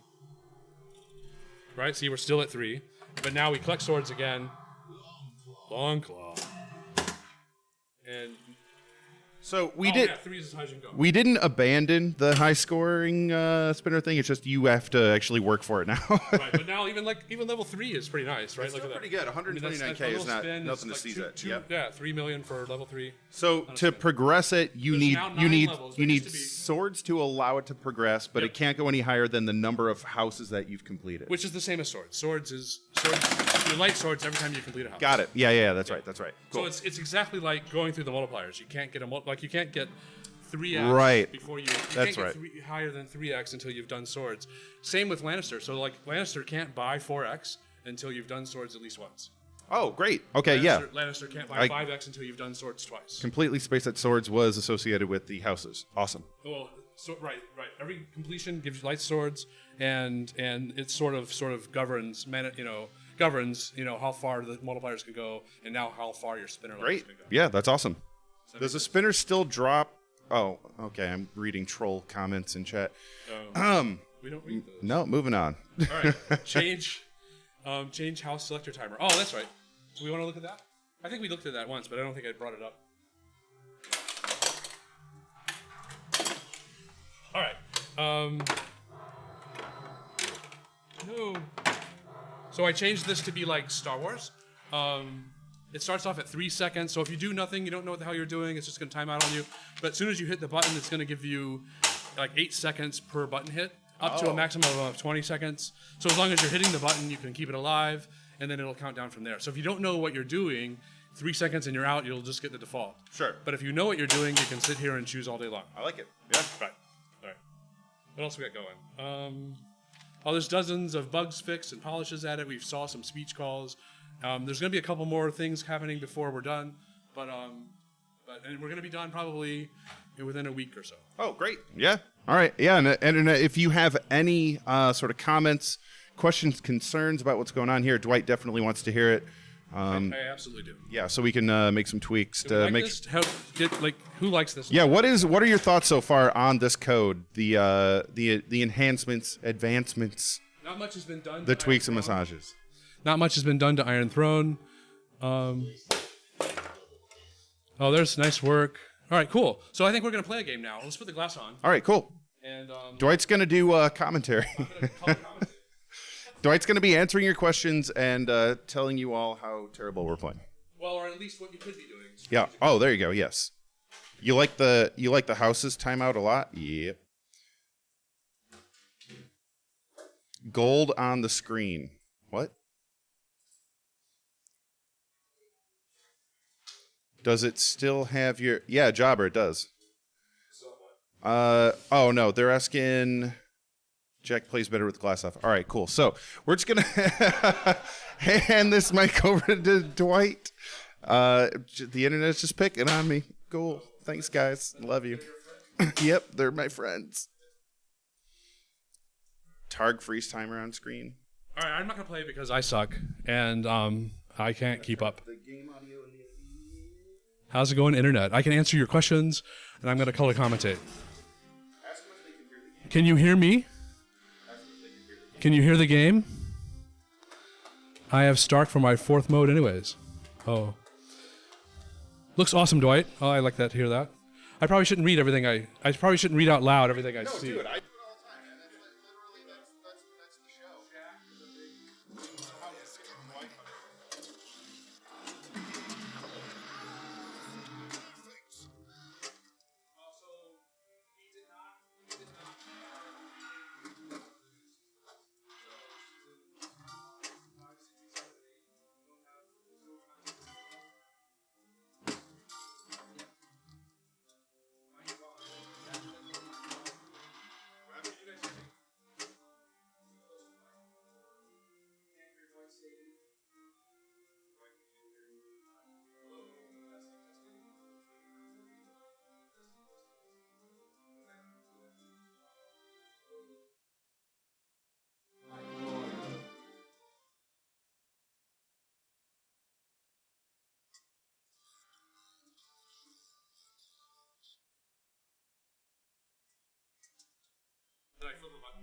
Right? See, we're still at 3. But now we collect swords again. Long claw. And so we 3 is as high as you can go. We didn't abandon the high scoring spinner thing. It's just you have to actually work for it now. Right, but now even level 3 is pretty nice, right? It's Look still at that. pretty good. 129K is not nothing to seize at. Yeah, 3 million for level 3. So to progress it, you need levels. you need swords to allow it to progress, but it can't go any higher than the number of houses that you've completed. Which is the same as swords. Swords. You light swords every time you complete a house. Got it. Yeah, that's right. Cool. So it's exactly like going through the multipliers. You can't get you can't get 3x before you That's can't get higher than 3x until you've done swords. Same with Lannister. So Lannister can't buy 4x until you've done swords at least once. Oh, great. Okay, Lannister can't buy 5x until you've done swords twice. Completely spaced that swords was associated with the houses. Awesome. Well, right. Every completion gives you light swords, and it sort of governs how far the multipliers can go, and now how far your spinner levels can go. Yeah, that's awesome. Does the spinner still drop? Oh, okay. I'm reading troll comments in chat. We don't read those. No, moving on. All right. Change house selector timer. Oh, that's right. Do we want to look at that? I think we looked at that once, but I don't think I brought it up. All right. No. So I changed this to be like Star Wars. It starts off at 3 seconds. So if you do nothing, you don't know what the hell you're doing. It's just going to time out on you. But as soon as you hit the button, it's going to give you like 8 seconds per button hit, up to a maximum of 20 seconds. So as long as you're hitting the button, you can keep it alive, and then it'll count down from there. So if you don't know what you're doing, 3 seconds and you're out, you'll just get the default. Sure. But if you know what you're doing, you can sit here and choose all day long. I like it. Yeah. Right. All right. What else we got going? There's dozens of bugs fixed and polishes at it. We saw some speech calls. There's going to be a couple more things happening before we're done, but we're going to be done probably within a week or so. Oh, great. Yeah. All right. Yeah, and if you have any sort of comments, questions, concerns about what's going on here, Dwight definitely wants to hear it. I absolutely do. Yeah, so we can make some tweaks to make. Who likes this? Yeah. What are your thoughts so far on this code? The enhancements, advancements. Not much has been done. The tweaks and massages. Not much has been done to Iron Throne. There's nice work. All right, cool. So I think we're going to play a game now. Let's put the glass on. All right, cool. And Dwight's going to do commentary. I'm gonna call it commentary. Dwight's going to be answering your questions and telling you all how terrible we're playing. Well, or at least what you could be doing. Yeah. Oh, there you go. Yes. You like the houses timeout a lot? Yep. Gold on the screen. What? Does it still have your... Yeah, Jobber, it does. Oh, no. They're asking... Jack plays better with glass off. All right, cool. So we're just going to hand this mic over to Dwight. The internet's just picking on me. Cool. Thanks, guys. Love you. Yep, they're my friends. Targ freeze timer on screen. All right, I'm not gonna play because I suck and I can't keep up. The game audio and the How's it going, internet? I can answer your questions, and I'm gonna color commentate. ask them if they can hear the game. Can you hear me? Ask them if they can hear the game. Can you hear the game? I have Stark for my 4th mode anyways. Oh. Looks awesome, Dwight. Oh, I like that to hear that. I probably shouldn't read everything I probably shouldn't read out loud everything I No, see. dude, I do it all the time, man. That's literally that's the show.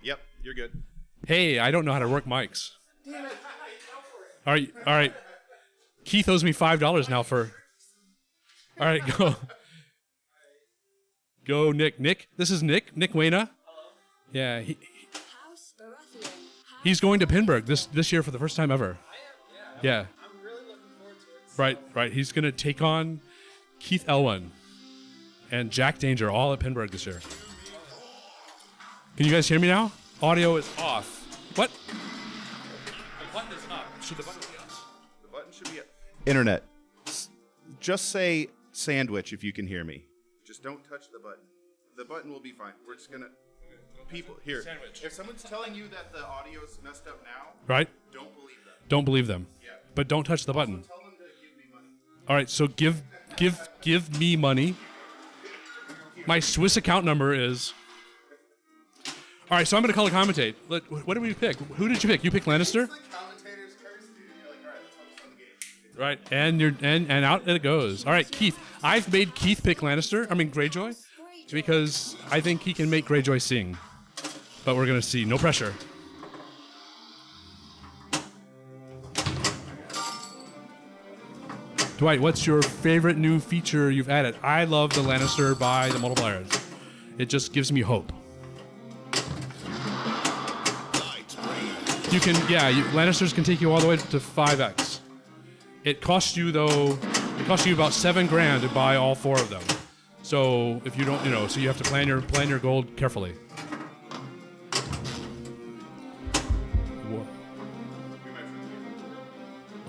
Yep, you're good. Hey, I don't know how to work mics. All right. Keith owes me $5 now for. All right, go. Go, Nick. Nick, this is Nick. Nick Wayna. Yeah, House Baratheon. he's going to Pinburg this year for the first time ever. Yeah. I'm really looking forward to it. Right. He's gonna take on Keith Elwyn and Jack Danger all at Pinburg this year. Can you guys hear me now? Audio is off. What? The button is up. Should the button be up? The button should be internet. Just say sandwich if you can hear me. Just don't touch the button. The button will be fine. We're just gonna people here. Sandwich. If someone's telling you that the audio is messed up now, Right? don't believe them. Don't believe them. Yeah. But don't touch the button. Tell them to give me money. All right. So give me money. My Swiss account number is. All right. So I'm gonna color commentate. What did we pick? Who did you pick? You picked Lannister. The commentator's curse, dude. You're like, all right, let's focus on the game. Right, and out it goes. All right, Keith. I've made Keith pick Greyjoy, because I think he can make Greyjoy sing. But we're gonna see. No pressure. Dwight, what's your favorite new feature you've added? I love the Lannister by the multipliers. It just gives me hope. You can, Lannisters can take you all the way to 5x. It costs you about $7,000 to buy all 4 of them. So if you don't, so you have to plan your gold carefully. Whoa.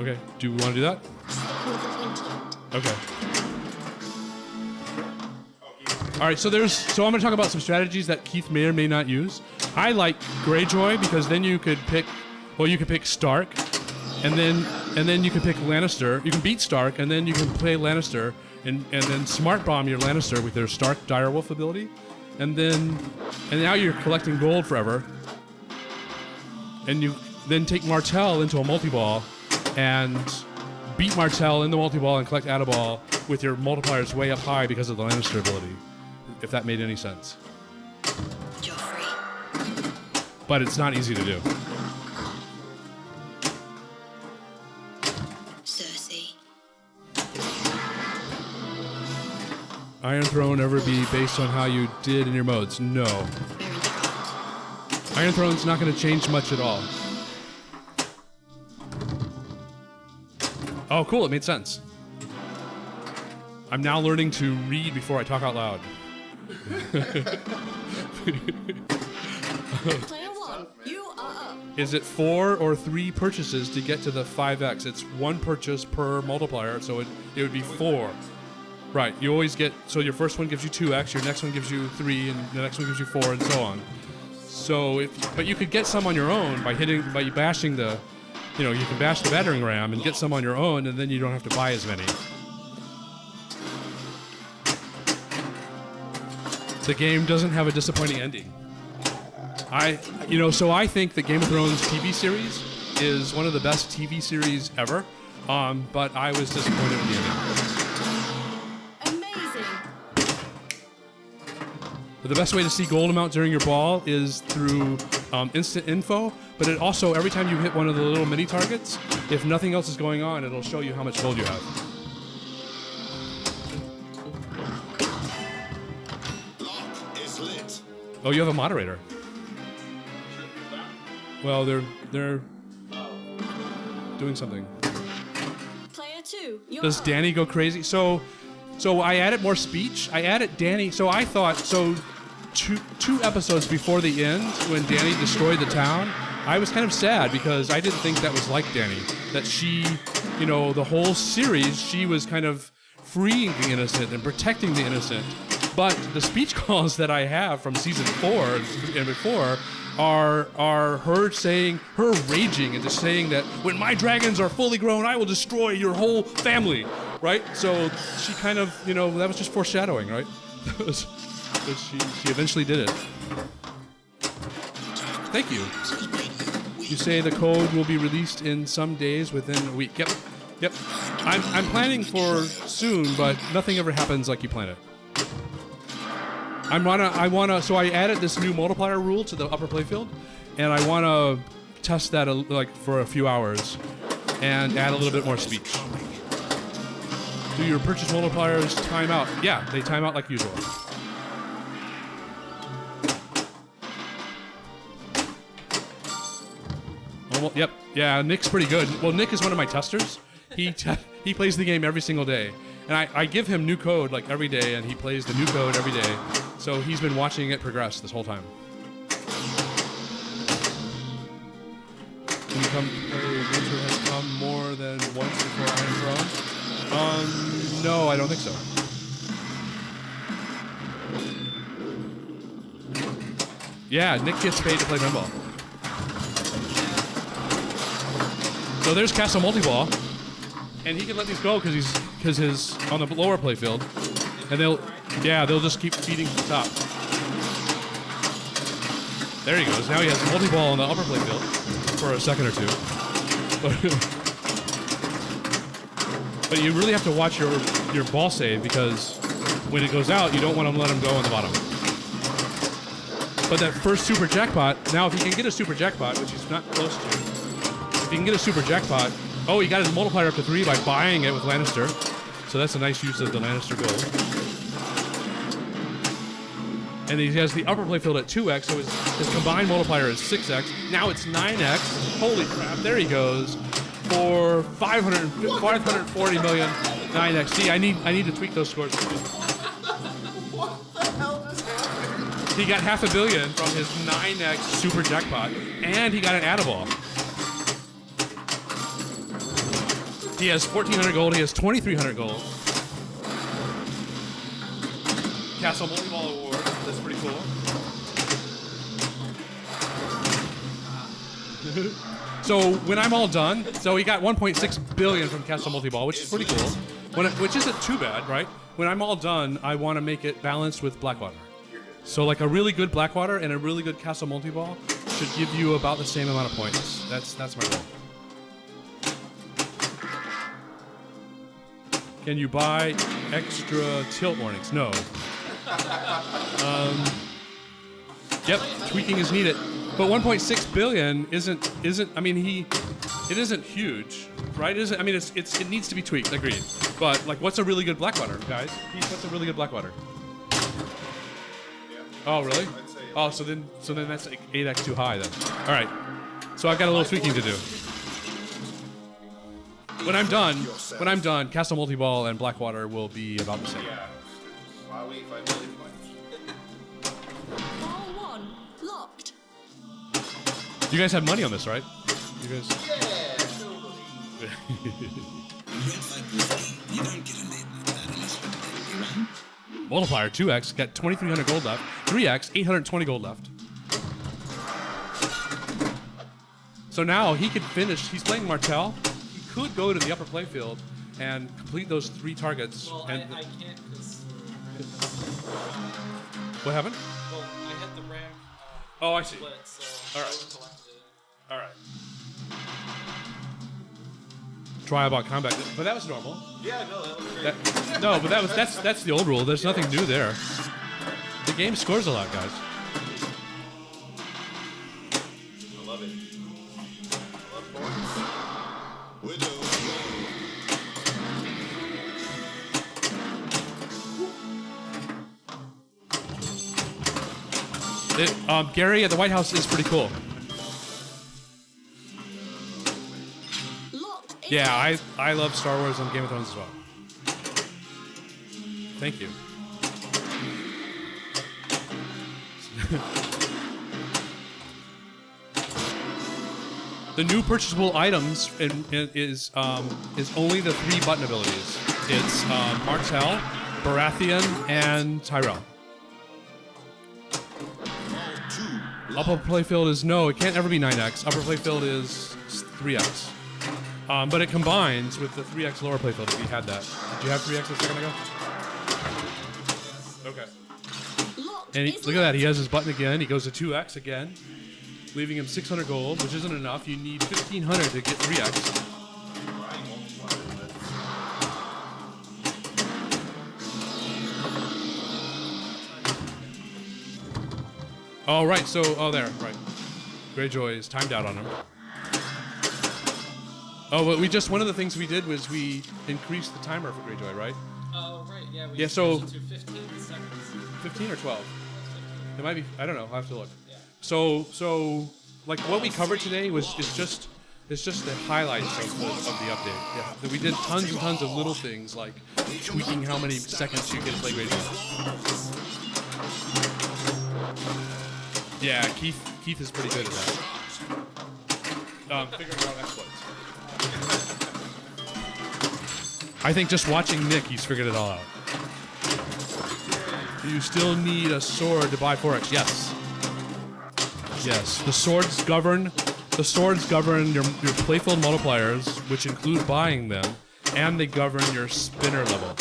Okay, do we want to do that? Okay. All right, so I'm going to talk about some strategies that Keith may or may not use. I like Greyjoy because then you could pick Stark, and then you can pick Lannister. You can beat Stark, and then you can play Lannister, and then smart bomb your Lannister with their Stark Direwolf ability, and now you're collecting gold forever. And you then take Martell into a multiball, and beat Martell in the multiball and collect Addaball with your multipliers way up high because of the Lannister ability. If that made any sense. Joffrey. But it's not easy to do. Cersei. Iron Throne ever be based on how you did in your modes? No. Iron Throne's not going to change much at all. Oh, cool. It made sense. I'm now learning to read before I talk out loud. Player 1, you are up. Is it 4 or 3 purchases to get to the 5x? It's 1 purchase per multiplier, so it would be 4. Right, you always get, so your first one gives you 2x, your next one gives you 3, and the next one gives you 4, and so on. So but you could get some on your own by bashing the, you can bash the battering ram and get some on your own, and then you don't have to buy as many. The game doesn't have a disappointing ending. So I think the Game of Thrones TV series is one of the best TV series ever, but I was disappointed with the ending. Amazing. But the best way to see gold amount during your ball is through instant info, but it also, every time you hit one of the little mini targets, if nothing else is going on, it'll show you how much gold you have. Oh, you have a moderator. Well, they're doing something. Player 2. Does Danny go crazy? So I added more speech. I added Danny. So I thought, two episodes before the end, when Danny destroyed the town, I was kind of sad because I didn't think that was like Danny. That she, the whole series, she was kind of freeing the innocent and protecting the innocent. But the speech calls that I have from season 4 and before are her raging and just saying that when my dragons are fully grown, I will destroy your whole family, right? So she kind of, that was just foreshadowing, right? She eventually did it. Thank you. You say the code will be released in some days within a week. Yep. I'm planning for soon, but nothing ever happens like you plan it. So I added this new multiplier rule to the upper playfield, and I want to test that for a few hours and add a little bit more speech. Do your purchase multipliers time out? Yeah, they time out like usual. Yep. Yeah, Nick's pretty good. Well, Nick is one of my testers. He plays the game every single day. And I give him new code like every day, and he plays the new code every day. So he's been watching it progress this whole time. Can you come play Adventure has come more than once before Iron Throne? No, I don't think so. Yeah, Nick gets paid to play pinball. So there's Castle Multiball, and he can let these go because he's on the lower playfield, and they'll just keep feeding to the top. There he goes. Now he has Multiball on the upper playfield for a second or two. But you really have to watch your ball save because when it goes out, you don't want to let him go on the bottom. But that first super jackpot, now if he can get a super jackpot, which he's not close to, if he can get a super jackpot, oh, he got his multiplier up to 3 by buying it with Lannister. So that's a nice use of the Lannister gold. And he has the upper playfield at 2x, so his combined multiplier is 6x. Now it's 9x. Holy crap, there he goes. For 540 million, 9x. See, I need to tweak those scores. What the hell just happened? He got $500 million from his 9x super jackpot, and he got an add-a-ball. He has 1,400 gold. He has 2,300 gold. Castle Multiball Award. That's pretty cool. So when I'm all done, so he got 1.6 billion from Castle Multiball, which is pretty cool. Which isn't too bad, right? When I'm all done, I want to make it balanced with Blackwater. So like a really good Blackwater and a really good Castle Multiball should give you about the same amount of points. That's my goal. Can you buy extra tilt warnings? No. Yep, tweaking is needed. But 1.6 billion isn't. I mean, it isn't huge, right? It needs to be tweaked. Agreed. But like, what's a really good Blackwater, guys? What's a really good Blackwater? Yeah. Oh, really? Oh, so then that's like 8x too high then. All right. So I've got a little tweaking to do. When I'm done, Castle Multiball and Blackwater will be about the same. Yeah. Huawei 5 million points. Ball 1 locked. You guys have money on this, right? You guys. Yeah, totally. Multiplier 2x got 2,300 gold left. 3x 820 gold left. So now he could finish. He's playing Martel. He could go to the upper playfield and complete those 3 targets. Well, and I can't because what happened? well, I hit the ramp Oh, I see. split, so All right. I wasn't collected it. All right. Trial combat, but that was normal. Yeah, no, that was great. No, but that's the old rule. There's nothing new there. The game scores a lot, guys. I love it. I love boards. Gary at the White House is pretty cool. Locked in. Yeah, I love Star Wars and Game of Thrones as well. Thank you. The new purchasable items is only the 3 button abilities. It's Martell, Baratheon, and Tyrell. Upper playfield is no, it can't ever be 9x. Upper playfield is 3x. But it combines with the 3x lower playfield if you had that. Did you have 3x a second ago? Okay. Locked And is look at that, lit. he has his button again. He goes to 2x again, leaving him 600 gold, which isn't enough. You need 1,500 to get 3x. Oh, right, so, there, right. Greyjoy is timed out on him. Oh, but one of the things we did was we increased the timer for Greyjoy, right? Oh, right, yeah. We Yeah, so- switched it to 15 seconds. 15 or 12? It might be, I don't know, I'll have to look. Yeah. So, like what we covered today is just the highlights of the update. Yeah, we did tons and tons of little things like tweaking how many seconds you can play Greyjoy. Yeah, Keith is pretty good at that. Figuring out exploits. I think just watching Nick, he's figured it all out. You still need a sword to buy 4x. Yes. Yes. The swords govern your playfield multipliers, which include buying them, and they govern your spinner level.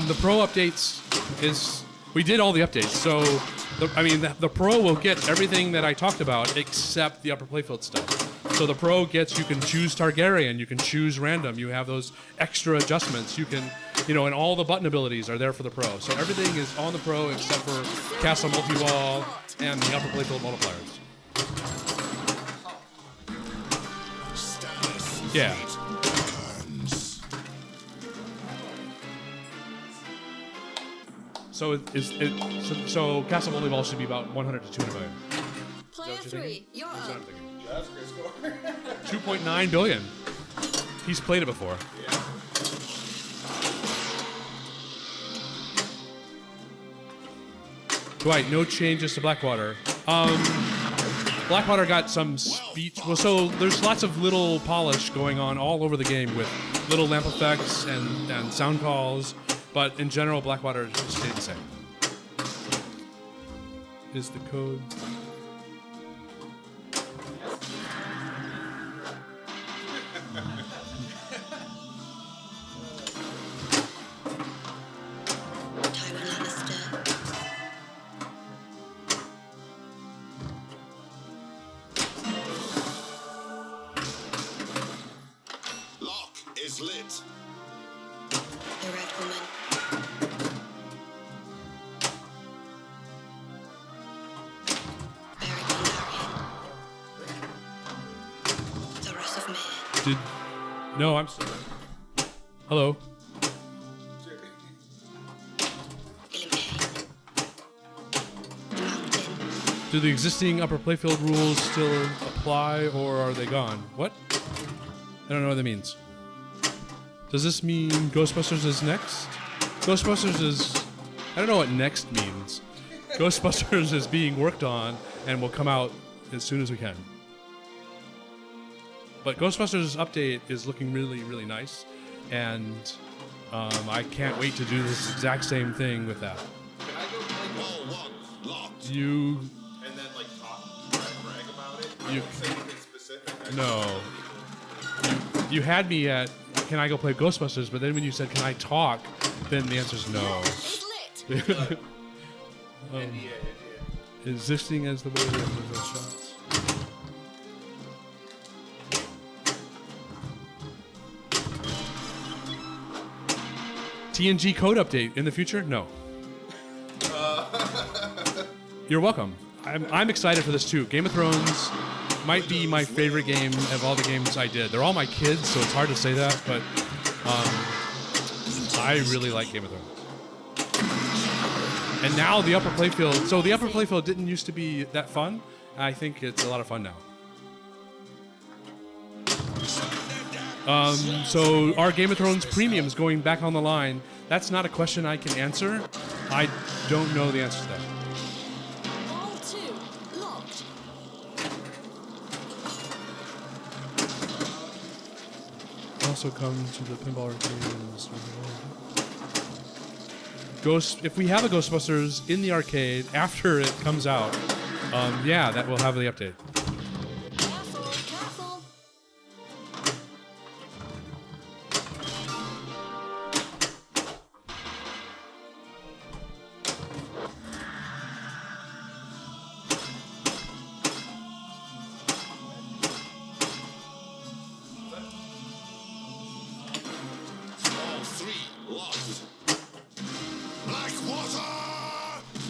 The pro updates we did all the updates. So, the pro will get everything that I talked about except the upper playfield stuff. So the pro gets, you can choose Targaryen, you can choose random, you have those extra adjustments, you can, and all the button abilities are there for the pro. So everything is on the pro except for Castle Multiball and the upper playfield multipliers. Yeah. So so Castle Multiball should be about 100 to 200 million. Player 3, you're That's what up. I'm thinking. That's a great score. 2.9 billion. He's played it before. Yeah. Dwight, no changes to Blackwater. Blackwater got some speech. Well, so there's lots of little polish going on all over the game with little lamp effects and sound calls, but in general, Blackwater stayed the same. Is the code? Tywin Lannister. Lock is lit. The Red Woman. Beric Dondarrion. The Wrath of Myr. No, I'm still. Hello. Gilliman Kane. The Mountain. Do the existing upper playfield rules still apply, or are they gone? What? I don't know what that means. Does this mean Ghostbusters is next? Ghostbusters is... I don't know what next means. Ghostbusters is being worked on and will come out as soon as we can. But Ghostbusters update is looking really, really nice, and I can't wait to do this exact same thing with that. Can I go play Wall one locked. You... and then brag about it? You- Don't say anything specific. No. You had me at, can I go play Ghostbusters? But then when you said, can I talk? Then the answer's no. It's lit. Existing as the way we have those shots. TNG code update in the future? No. You're welcome. I'm excited for this too. Game of Thrones might be my favorite game of all the games I did. They're all my kids, so it's hard to say that, but I really like Game of Thrones. And now the upper playfield. So the upper playfield didn't used to be that fun. I think it's a lot of fun now. So our Game of Thrones premiums going back on the line. That's not a question I can answer. I don't know the answer to that. Ball 2 locked. Also come to the pinball arcade. If we have a Ghostbusters in the arcade after it comes out, yeah, that will have the update. Careful, careful. All 3 locked. Blackwater.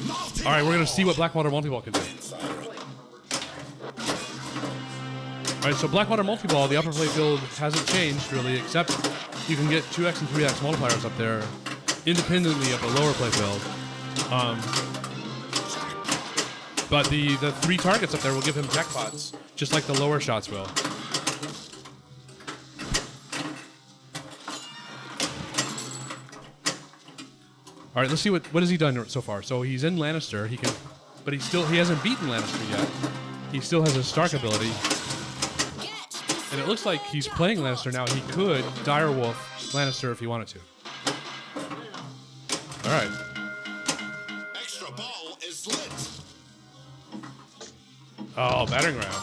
Multiball. All right, we're gonna see what Blackwater Multiball can do. All right, so Blackwater Multiball, the upper playfield hasn't changed really, except you can get 2x and 3x multipliers up there independently of a lower playfield. But the 3 targets up there will give him jackpots, just like the lower shots will. All right, let's see what has he done so far. So he's in Lannister. But he hasn't beaten Lannister yet. He still has a Stark ability, and it looks like he's playing Lannister now. He could direwolf Lannister if he wanted to. All right. Extra ball is lit. Oh, battering ram.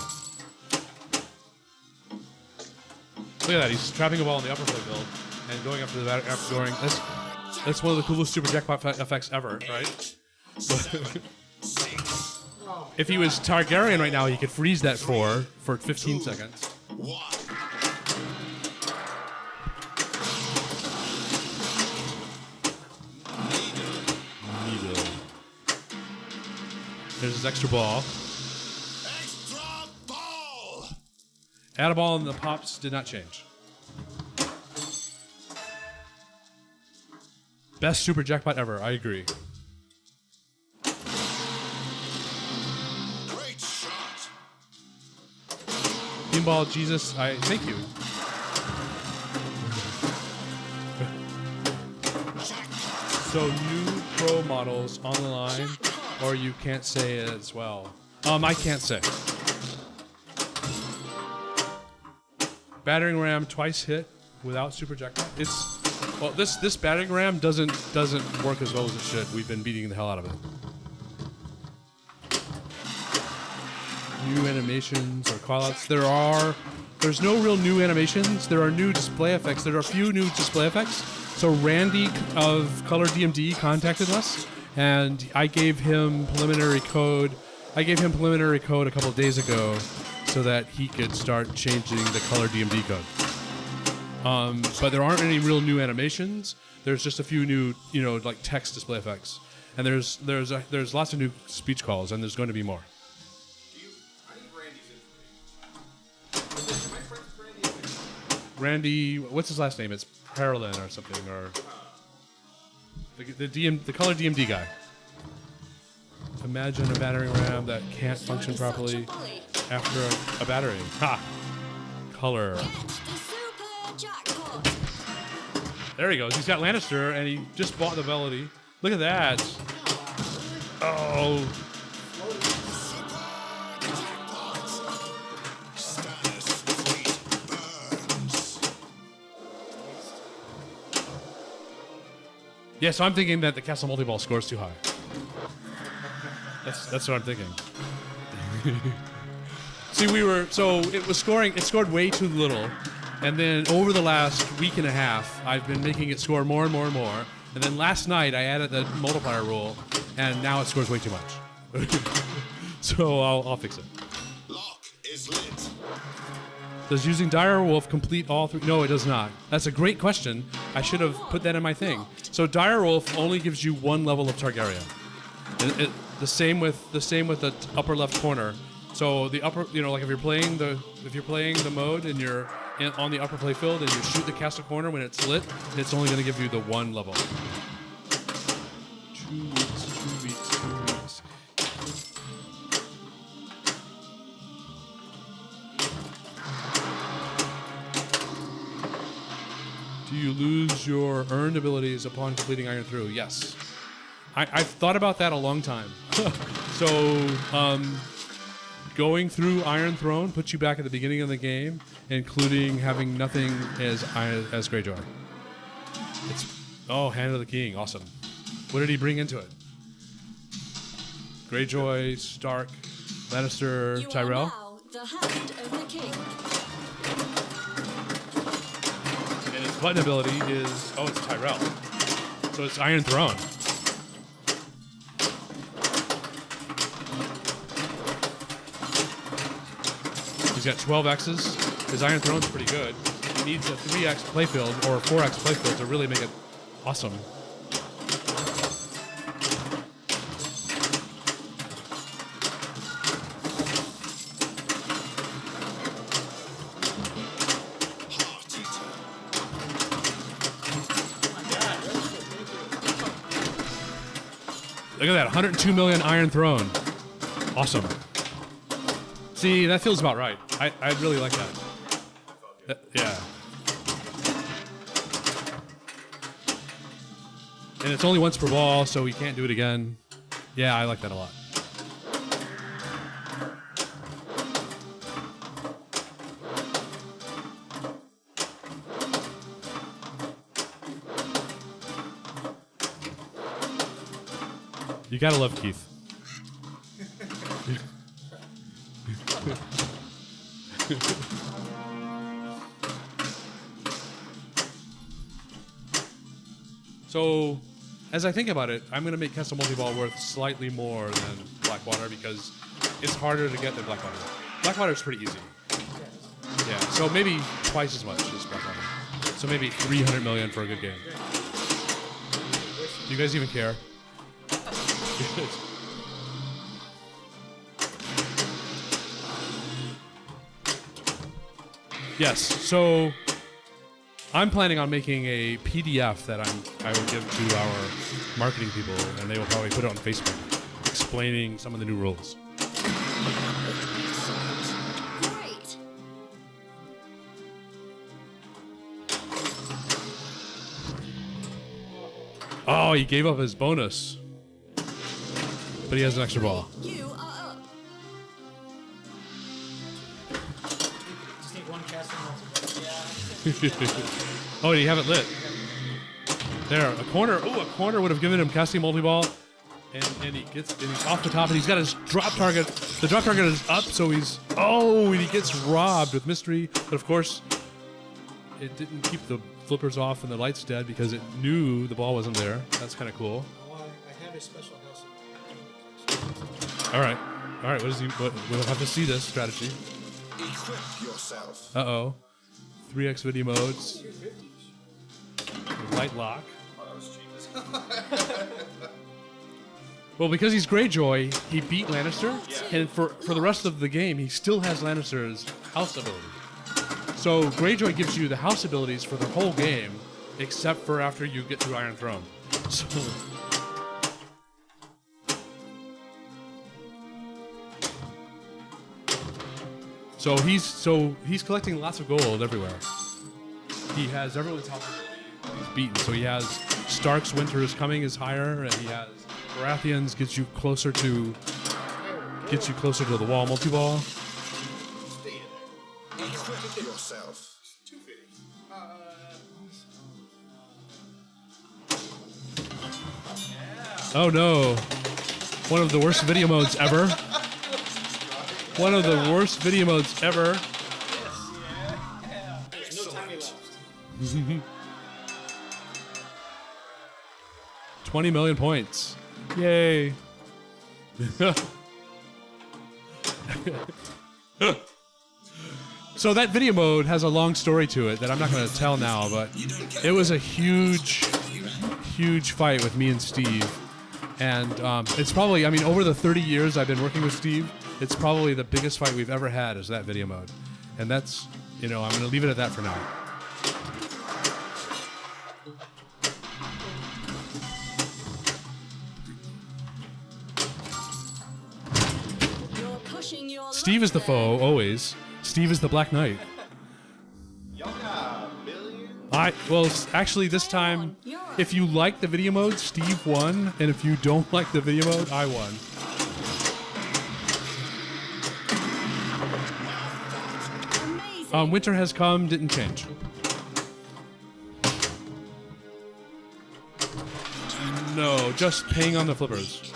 Look at that. He's trapping a ball in the upper playfield and going after the after going. That's one of the coolest super jackpot effects ever, right? If he was Targaryen right now, he could freeze that for 15 seconds. 1. There's his extra ball. Extra ball. Add a ball and the pops did not change. Best super jackpot ever, I agree. Great shot. Pinball Jesus, I thank you. So new pro models on the line, or you can't say it as well. I can't say. Battering ram twice hit without super jackpot. Well, this battering ram doesn't work as well as it should. We've been beating the hell out of it. New animations or callouts. There's no real new animations. There are new display effects. There are a few new display effects. So Randy of Color DMD contacted us, and I gave him preliminary code. a couple of days ago so that he could start changing the Color DMD code. But there aren't any real new animations. There's just a few new, like text display effects, and there's lots of new speech calls, and there's going to be more. I need Randy's information. My friend's Randy. Randy, what's his last name? It's Parolin or something, or the Color DMD guy. Imagine a battering ram that can't function properly after a battery. Ha! Color. Get the super jackpot. There he goes. He's got Lannister, and he just bought the ability. Look at that. Oh. Yeah, so I'm thinking that the Castle Multiball scores too high. That's what I'm thinking. See, it scored way too little, And then over the last week and a half, I've been making it score more and more and more. And then last night, I added the multiplier rule, and now it scores way too much. So I'll fix it. Lock is lit. Does using Dire Wolf complete all three? No, it does not. That's a great question. I should have put that in my thing. So Dire Wolf only gives you one level of Targaryen. And the same with the upper left corner. So the upper, like if you're playing the mode and you're on the upper playfield and you shoot the castle corner when it's lit, it's only going to give you the one level. 2 weeks. Do you lose your earned abilities upon completing Iron Through? Yes. I've thought about that a long time. So, going through Iron Throne puts you back at the beginning of the game, including having nothing as Greyjoy. Hand of the King, awesome. What did he bring into it? Greyjoy, Stark, Lannister, You are Tyrell. now the Hand of the King. And his button ability is it's Tyrell. So it's Iron Throne. He's got 12 X's. His Iron Throne's pretty good. He needs a 3X playfield or 4X playfield to really make it awesome. Heart eater. Look at that, 102 million Iron Throne. Awesome. See, that feels about right. I'd really like that. Yeah. And it's only once per ball, so we can't do it again. Yeah, I like that a lot. You gotta love Keith. So, as I think about it, I'm going to make Castle Multiball worth slightly more than Blackwater because it's harder to get than Blackwater. Blackwater's pretty easy. Yeah, so maybe twice as much as Blackwater. So maybe 300 million for a good game. Do you guys even care? Yes, so I'm planning on making a PDF that I will give to our marketing people, and they will probably put it on Facebook, explaining some of the new rules. Great. Oh, he gave up his bonus, but he has an extra ball. You are up. Just need one casting multiple. Yeah. Oh, did he have it lit? There, a corner. Oh, a corner would have given him casting multi-ball. And he's off the top, and he's got his drop target. The drop target is up, so and he gets robbed with mystery. But of course, it didn't keep the flippers off and the lights dead because it knew the ball wasn't there. That's kind of cool. Well, I have a special house. All right. What does he? We'll have to see this strategy. Equip yourself. Uh-oh. 3x video modes. Light lock. Well, because he's Greyjoy, he beat Lannister, and for the rest of the game, he still has Lannister's house ability. So Greyjoy gives you the house abilities for the whole game, except for after you get to Iron Throne. So he's collecting lots of gold everywhere. He has everyone's house ability. He's beaten. So he has Stark's Winter is Coming is higher, and he has Baratheon's gets you closer to the wall multi-ball. Equip yourself. Oh no. One of the worst video modes ever. One of the worst video modes ever. $20 million points. Yay. So that video mode has a long story to it that I'm not going to tell now, but it was a huge fight with me and Steve. And it's probably, I mean, over the 30 years I've been working with Steve, it's probably the biggest fight we've ever had is that video mode. And that's, you know, I'm going to leave it at that for now. Steve is the foe, always. Steve is the Black Knight. Y'all got millions? Actually, this time, if you like the video mode, Steve won, and if you don't like the video mode, I won. Winter has come, didn't change. No, just paying on the flippers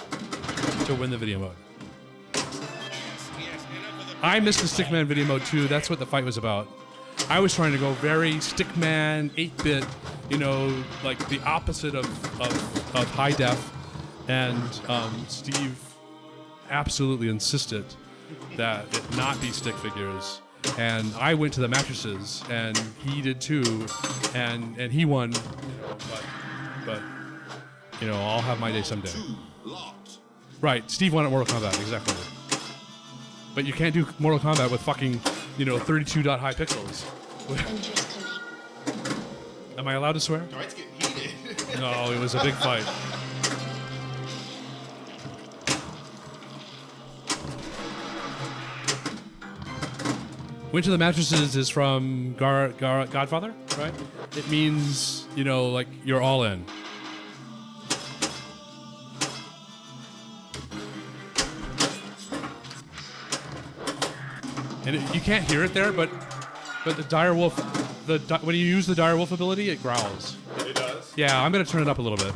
to win the video mode. I missed the Stickman video mode too. That's what the fight was about. I was trying to go very Stickman, 8-bit, you know, like the opposite of high def. And Steve absolutely insisted that it not be stick figures. And I went to the mattresses, and he did too, and he won. You know, but you know, I'll have my day someday. Right, Steve won at Mortal Kombat, exactly. But you can't do Mortal Kombat with fucking, you know, 32-high pixels. Am I allowed to swear? Dwight's getting heated. No, it was a big fight. Went to the mattresses is from Godfather, right? It means, you know, like you're all in. And you can't hear it there, but the dire wolf, when you use the dire wolf ability, it growls. It does? Yeah, I'm gonna turn it up a little bit.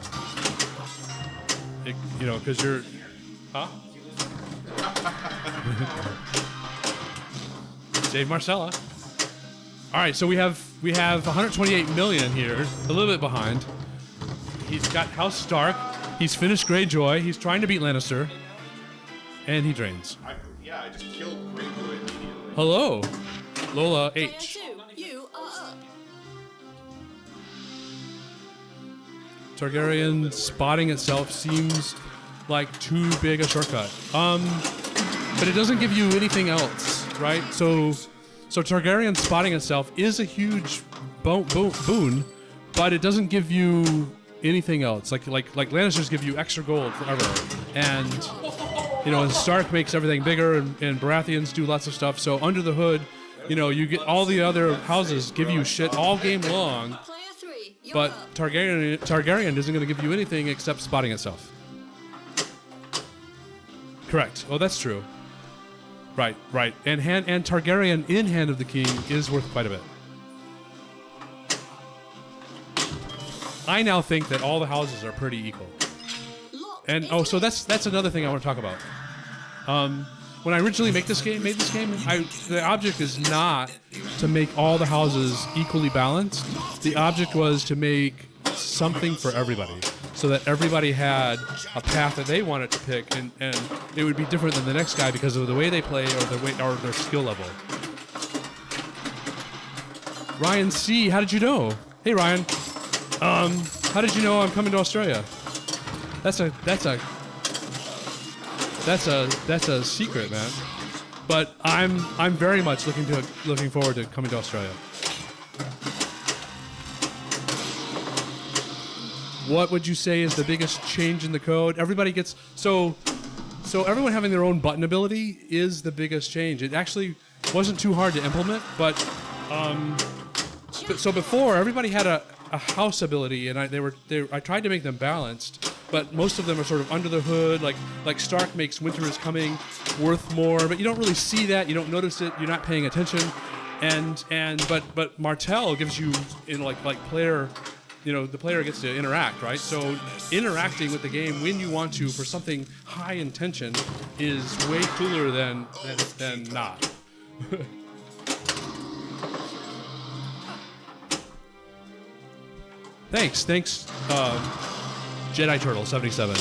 You know, because you're, huh? Dave Marcella. All right, so we have 128 million here, a little bit behind. He's got House Stark. He's finished Greyjoy. He's trying to beat Lannister, and he drains. I just killed Greyjoy immediately. Hello, Lola H. You are up. Targaryen spotting itself seems like too big a shortcut. But it doesn't give you anything else, right? So Targaryen spotting itself is a huge boon, but it doesn't give you anything else. Like Lannisters give you extra gold forever, and you know, and Stark makes everything bigger, and Baratheons do lots of stuff. So under the hood, you know, you get all the other houses give you shit all game long, Player 3, you're but up. Targaryen isn't going to give you anything except spotting itself. Correct. Oh, that's true. Right. And Targaryen in Hand of the King is worth quite a bit. I now think that all the houses are pretty equal. And so that's another thing I want to talk about. When I originally made this game, the object is not to make all the houses equally balanced. The object was to make something for everybody, so that everybody had a path that they wanted to pick, and it would be different than the next guy because of the way they play or their skill level. Ryan C, how did you know? Hey Ryan, how did you know I'm coming to Australia? That's a secret, man. But I'm very much looking forward to coming to Australia. What would you say is the biggest change in the code? Everybody gets so everyone having their own button ability is the biggest change. It actually wasn't too hard to implement, but so before everybody had a house ability, and I tried to make them balanced, but most of them are sort of under the hood. Like Stark makes Winter is Coming worth more, but you don't really see that. You don't notice it. You're not paying attention, but Martell gives you like player. You know, the player gets to interact, right? So interacting with the game when you want to for something high intention is way cooler than not. Thanks, Jedi Turtle 77.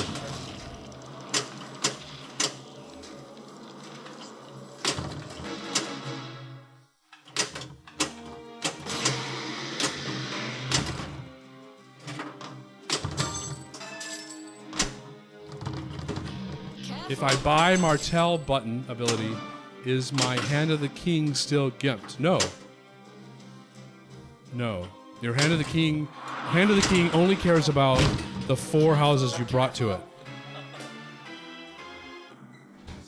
If I buy Martell button ability, is my Hand of the King still gimped? No. No. Your Hand of the King only cares about the 4 houses you brought to it.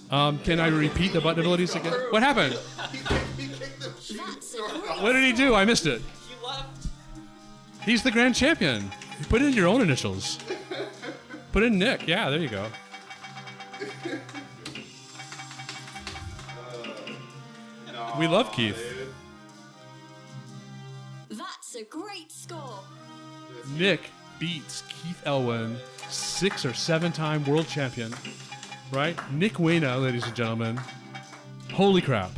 Can I repeat the button abilities again? What happened? What did he do? I missed it. He left. He's the grand champion. Put in your own initials. Put in Nick. Yeah, there you go. We love Keith. That's a great score. Nick beats Keith Elwin, 6 or 7-time world champion. Right? Nick Wayna, ladies and gentlemen. Holy crap.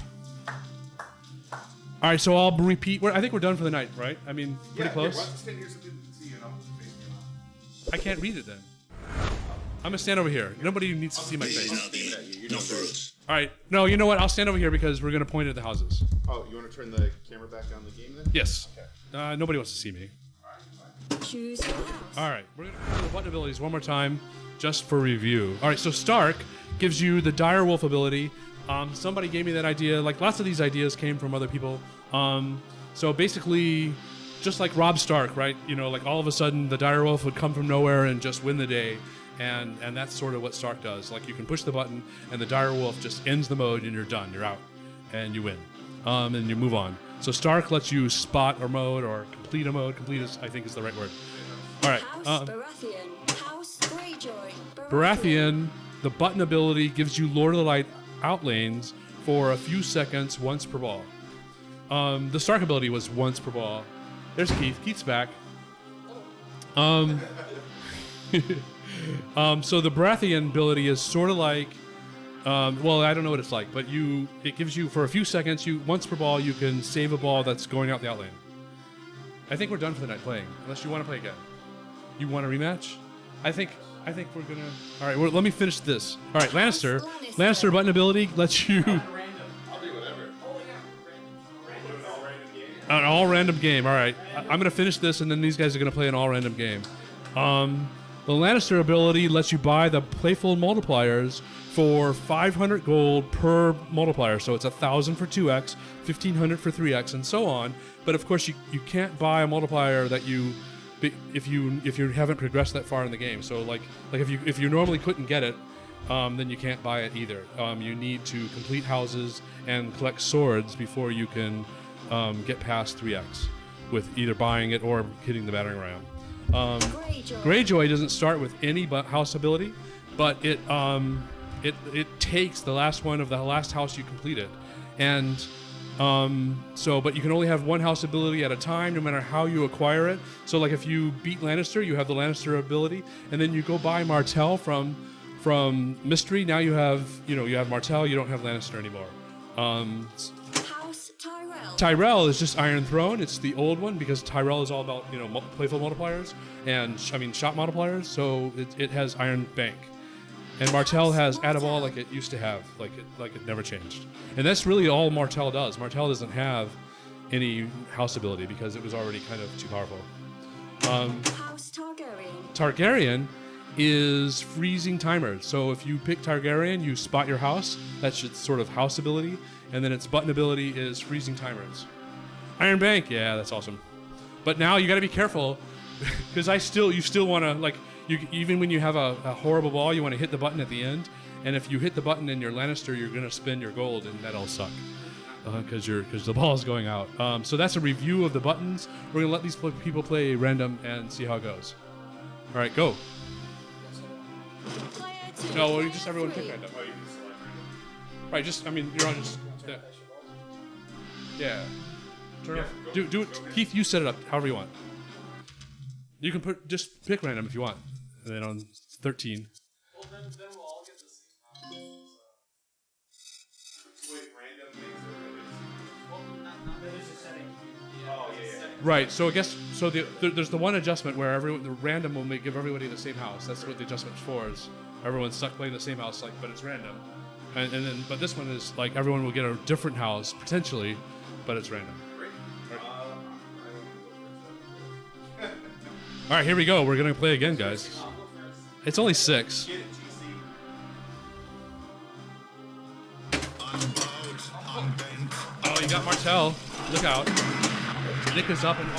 All right, so I'll repeat. I think we're done for the night, right? I mean, pretty close. Stand here so people can see you and I'll put the face cam on. I can't read it then. I'm going to stand over here. Nobody needs to see my face. All right. No, you know what? I'll stand over here because we're going to point at the houses. Oh, you want to turn the camera back on the game then? Yes. Nobody wants to see me. Choose your house. All right. We're going to go through the button abilities one more time just for review. All right. So Stark gives you the Dire Wolf ability. Somebody gave me that idea. Like lots of these ideas came from other people. So basically, just like Robb Stark, right? You know, like all of a sudden the Dire Wolf would come from nowhere and just win the day. And that's sort of what Stark does. Like you can push the button and the Dire Wolf just ends the mode and you're done. You're out. And you win. And you move on. So Stark lets you spot a mode or complete a mode. Complete is, I think, is the right word. All right. House Baratheon. House Greyjoy. Baratheon, the button ability gives you Lord of the Light outlanes for a few seconds once per ball. The Stark ability was once per ball. There's Keith. Keith's back. So the Baratheon ability is sort of like, well, I don't know what it's like, but it gives you for a few seconds. Once per ball, you can save a ball that's going out the outlane. I think we're done for the night playing, unless you want to play again. You want a rematch? I think we're gonna. All right, let me finish this. All right, Lannister. Lannister button ability lets you. I'll do whatever. An all random game. All right, I'm gonna finish this, and then these guys are gonna play an all random game. The Lannister ability lets you buy the playfield multipliers for 500 gold per multiplier. So it's 1,000 for 2x, 1,500 for 3x, and so on. But of course, you can't buy a multiplier that if you haven't progressed that far in the game. So like if you normally couldn't get it, then you can't buy it either. You need to complete houses and collect swords before you can get past 3x with either buying it or hitting the battering ram. Greyjoy doesn't start with any house ability, but it takes the last one of the last house you completed, and but you can only have one house ability at a time, no matter how you acquire it. So like if you beat Lannister, you have the Lannister ability, and then you go buy Martell from Mystery. Now you have Martell. You don't have Lannister anymore. House Tyrell. Tyrell is just Iron Throne. It's the old one because Tyrell is all about playful multipliers and shot multipliers. So it has Iron Bank, and Martell has add a ball like it used to have, like it never changed. And that's really all Martell does. Martell doesn't have any house ability because it was already kind of too powerful. House Targaryen. Targaryen is freezing timers. So if you pick Targaryen, you spot your house. That's its sort of house ability. And then its button ability is freezing timers. Iron Bank, yeah, that's awesome. But now you got to be careful because you still want to even when you have a horrible ball, you want to hit the button at the end. And if you hit the button in your Lannister, you're going to spend your gold, and that'll suck because the ball is going out. So that's a review of the buttons. We're going to let these people play random and see how it goes. All right, go. Player 2. No, player just everyone pick 3. random. Right, you're on just. Yeah. Turn off. Do it. Keith, you set it up however you want. You can just pick random if you want. And then on 13. Well, then we'll all get the same house. Wait, random makes Well, not there's a setting. Right. So I guess there's the one adjustment where the random will give everybody the same house. That's what the adjustment's for. Is everyone's stuck playing the same house, but it's random. And then but this one is like everyone will get a different house potentially, but it's random. All right, here we go. We're gonna play again, guys. It's only 6. Oh, you got Martel. Look out. Nick is up and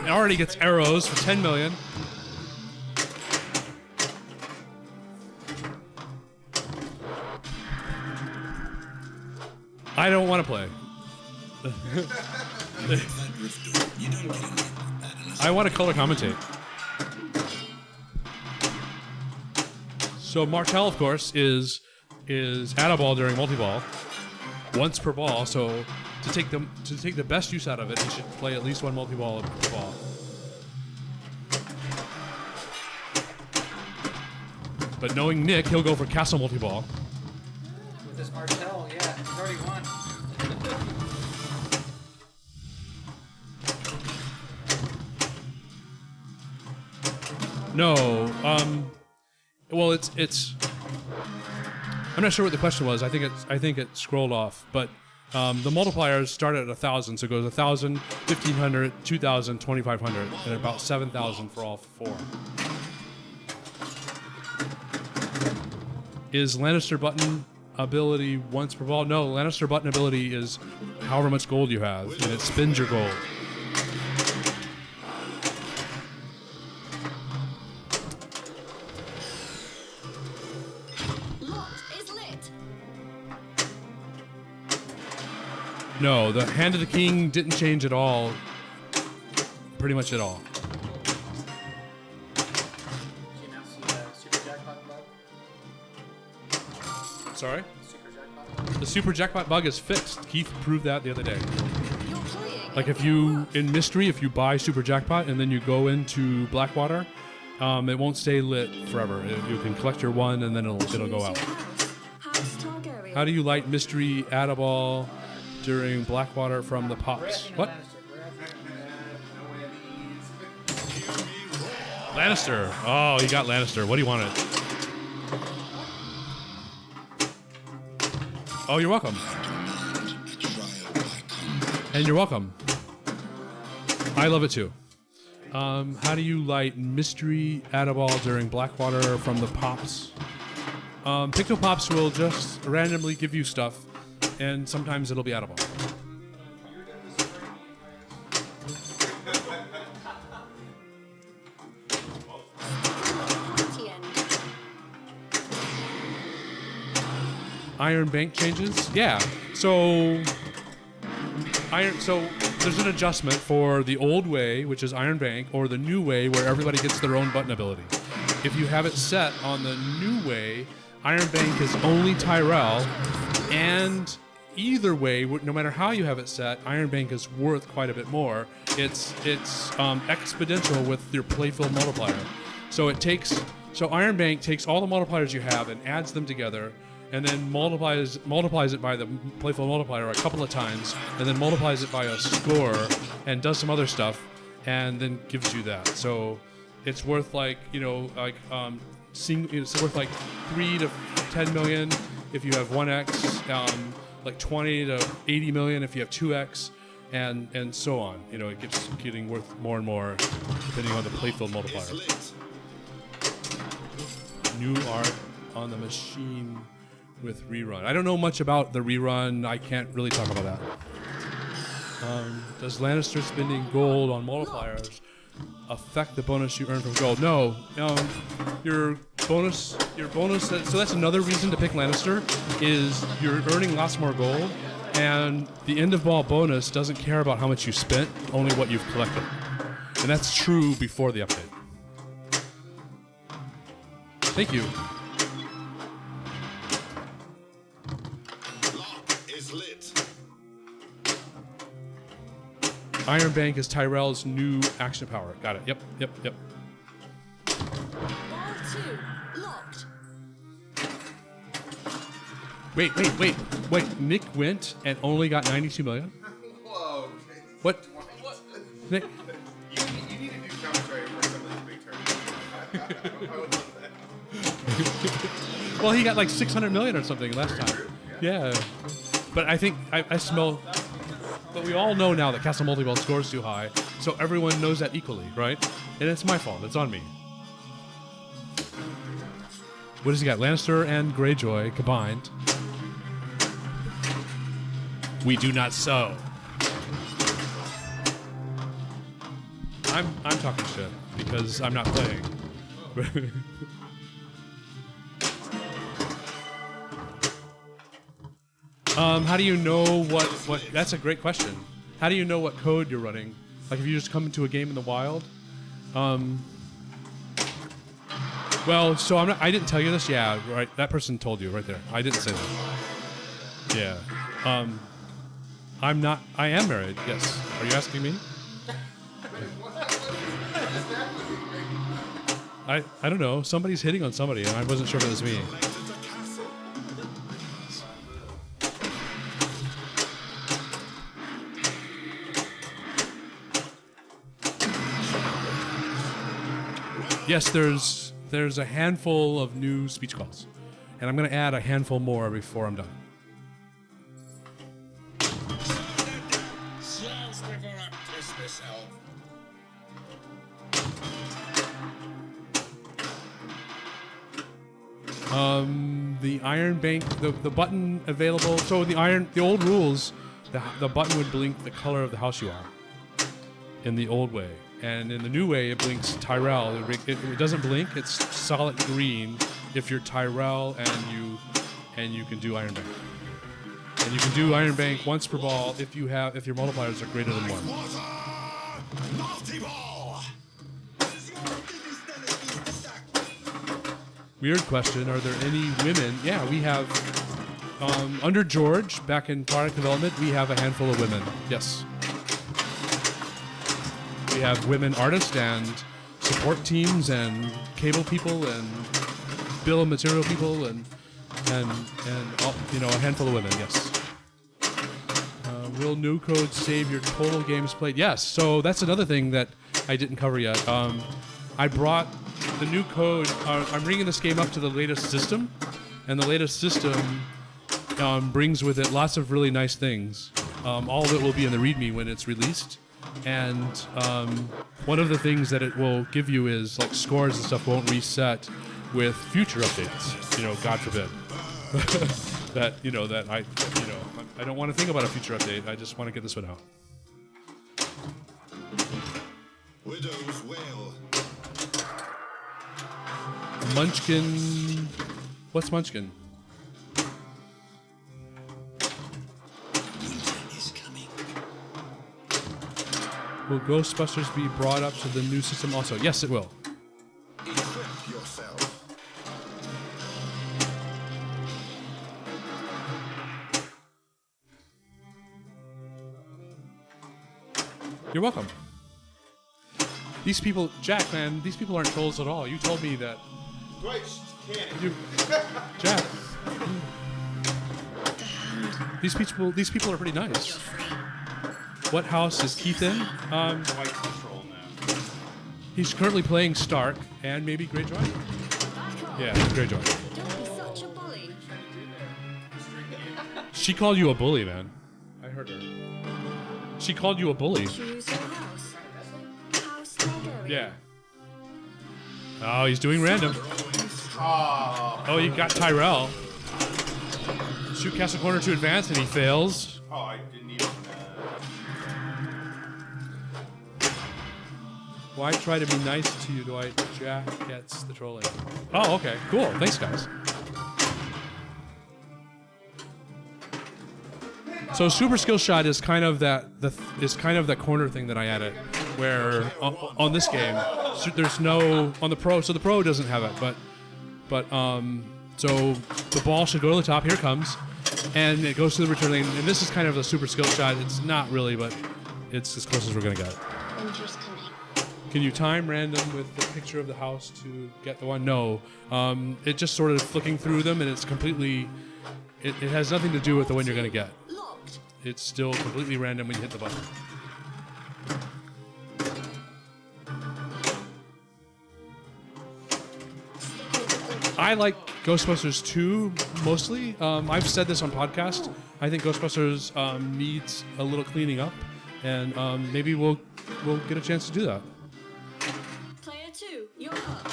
already gets arrows for 10 million. I don't want to play. I want to color commentate. So Martel, of course, is add a ball during multi-ball, once per ball. So to take the best use out of it, you should play at least one multi-ball per ball. But knowing Nick, he'll go for castle multi-ball. With this Martel, yeah, he's already won. No, well, it's. I'm not sure what the question was. I think it scrolled off, but the multipliers start at 1,000, so it goes 1,000, 1,500, 2,000, 2,500, and about 7,000 for all 4. Is Lannister button ability once per ball? No, Lannister button ability is however much gold you have, and it spins your gold. No, the Hand of the King didn't change at all. Pretty much at all. Did you announce the super jackpot bug? Sorry? Super jackpot bug? The super jackpot bug is fixed. Keith proved that the other day. You're playing Like if you, in Mystery, if you buy super jackpot and then you go into Blackwater, it won't stay lit forever. You can collect your one and then it'll go out. House Targaryen. How do you light Mystery Add-a-Ball during Blackwater from the pops? What? Lannister. Oh, you got Lannister. What do you want it? Oh, you're welcome. And you're welcome. I love it too. How do you light Mystery Add-a-Ball during Blackwater from the pops? Picto Pops will just randomly give you stuff, and sometimes it'll be Add-a-Ball. Iron Bank changes? Yeah. So there's an adjustment for the old way, which is Iron Bank, or the new way where everybody gets their own button ability. If you have it set on the new way, Iron Bank is only Tyrell, and either way, no matter how you have it set, Iron Bank is worth quite a bit more. It's exponential with your playfield multiplier. So Iron Bank takes all the multipliers you have and adds them together, and then multiplies it by the playfield multiplier a couple of times, and then multiplies it by a score, and does some other stuff, and then gives you that. So it's worth it's worth like 3 to 10 million if you have 1x, like 20 to 80 million if you have 2x, and so on. It keeps getting worth more and more depending on the playfield multiplier. New art on the machine with rerun. I don't know much about the rerun. I can't really talk about that. Does Lannister spending gold on multipliers affect the bonus you earn from gold? No. Your bonus. So that's another reason to pick Lannister is you're earning lots more gold, and the end of ball bonus doesn't care about how much you spent, only what you've collected, and that's true before the update. Thank you. Iron Bank is Tyrell's new action power. Got it. Yep. Ball 2 locked. Wait. Nick went and only got 92 million? Whoa. What? Nick, You need to do commentary for some of these big tournaments. I would love that. well, he got like 600 million or something last time. Yeah. But I think I smell. But we all know now that Castle Multiball scores too high, so everyone knows that equally, right? And it's my fault. It's on me. What does he got? Lannister and Greyjoy combined. We do not sow. I'm talking shit because I'm not playing. How do you know what? That's a great question. How do you know what code you're running? Like if you just come into a game in the wild. Well, so I didn't tell you this. Yeah, right. That person told you right there. I didn't say that. Yeah. I'm not. I am married. Yes. Are you asking me? I don't know. Somebody's hitting on somebody, and I wasn't sure if it was me. Yes, there's a handful of new speech calls, and I'm going to add a handful more before I'm done. The Iron Bank, the button available. So the old rules, the button would blink the color of the house you are. In the old way, and in the new way, it blinks Tyrell. It doesn't blink. It's solid green if you're Tyrell and you can do Iron Bank. And you can do Iron Bank once per ball if your multipliers are greater than 1. Multiball. Weird question. Are there any women? Yeah, we have. Under George, back in product development, we have a handful of women. Yes. We have women artists and support teams and cable people and bill of material people and all, a handful of women. Yes. Will new code save your total games played? Yes. So that's another thing that I didn't cover yet. I brought the new code. I'm bringing this game up to the latest system, and the latest system brings with it lots of really nice things. All of it will be in the README when it's released. And one of the things that it will give you is like scores and stuff won't reset with future updates. God forbid that I don't want to think about a future update. I just want to get this one out. Widow's Wail. Munchkin. What's Munchkin? Will Ghostbusters be brought up to the new system also? Yes, it will. Equip yourself. You're welcome. These people, Jack, man, these people aren't trolls at all. You told me that. Dwight, cannon. Jack. These people are pretty nice. What house is Keith in? Dwight's the troll now. He's currently playing Stark and maybe Greyjoy. Yeah, Greyjoy. Don't be such a bully. She called you a bully, man. I heard her. She called you a bully. Choose your house. House Targaryen. Yeah. Oh, he's doing random. Oh, you got Tyrell. Shoot Castle Corner to advance, and he fails. Oh, I didn't even. Why try to be nice to you, Dwight? Jack gets the trolling. Oh, okay, cool. Thanks, guys. So super skill shot is kind of that that corner thing that I added, where on this game there's no on the pro. So the pro doesn't have it, but so the ball should go to the top. Here it comes, and it goes to the return lane. And this is kind of a super skill shot. It's not really, but it's as close as we're gonna get. Winter's coming. Can you time random with the picture of the house to get the one? No. It just sort of flicking through them, and it's completely. It has nothing to do with the one you're gonna get. Locked. It's still completely random when you hit the button. I like Ghostbusters 2 mostly. I've said this on podcast. I think Ghostbusters needs a little cleaning up, and maybe we'll get a chance to do that. Player 2, you're up.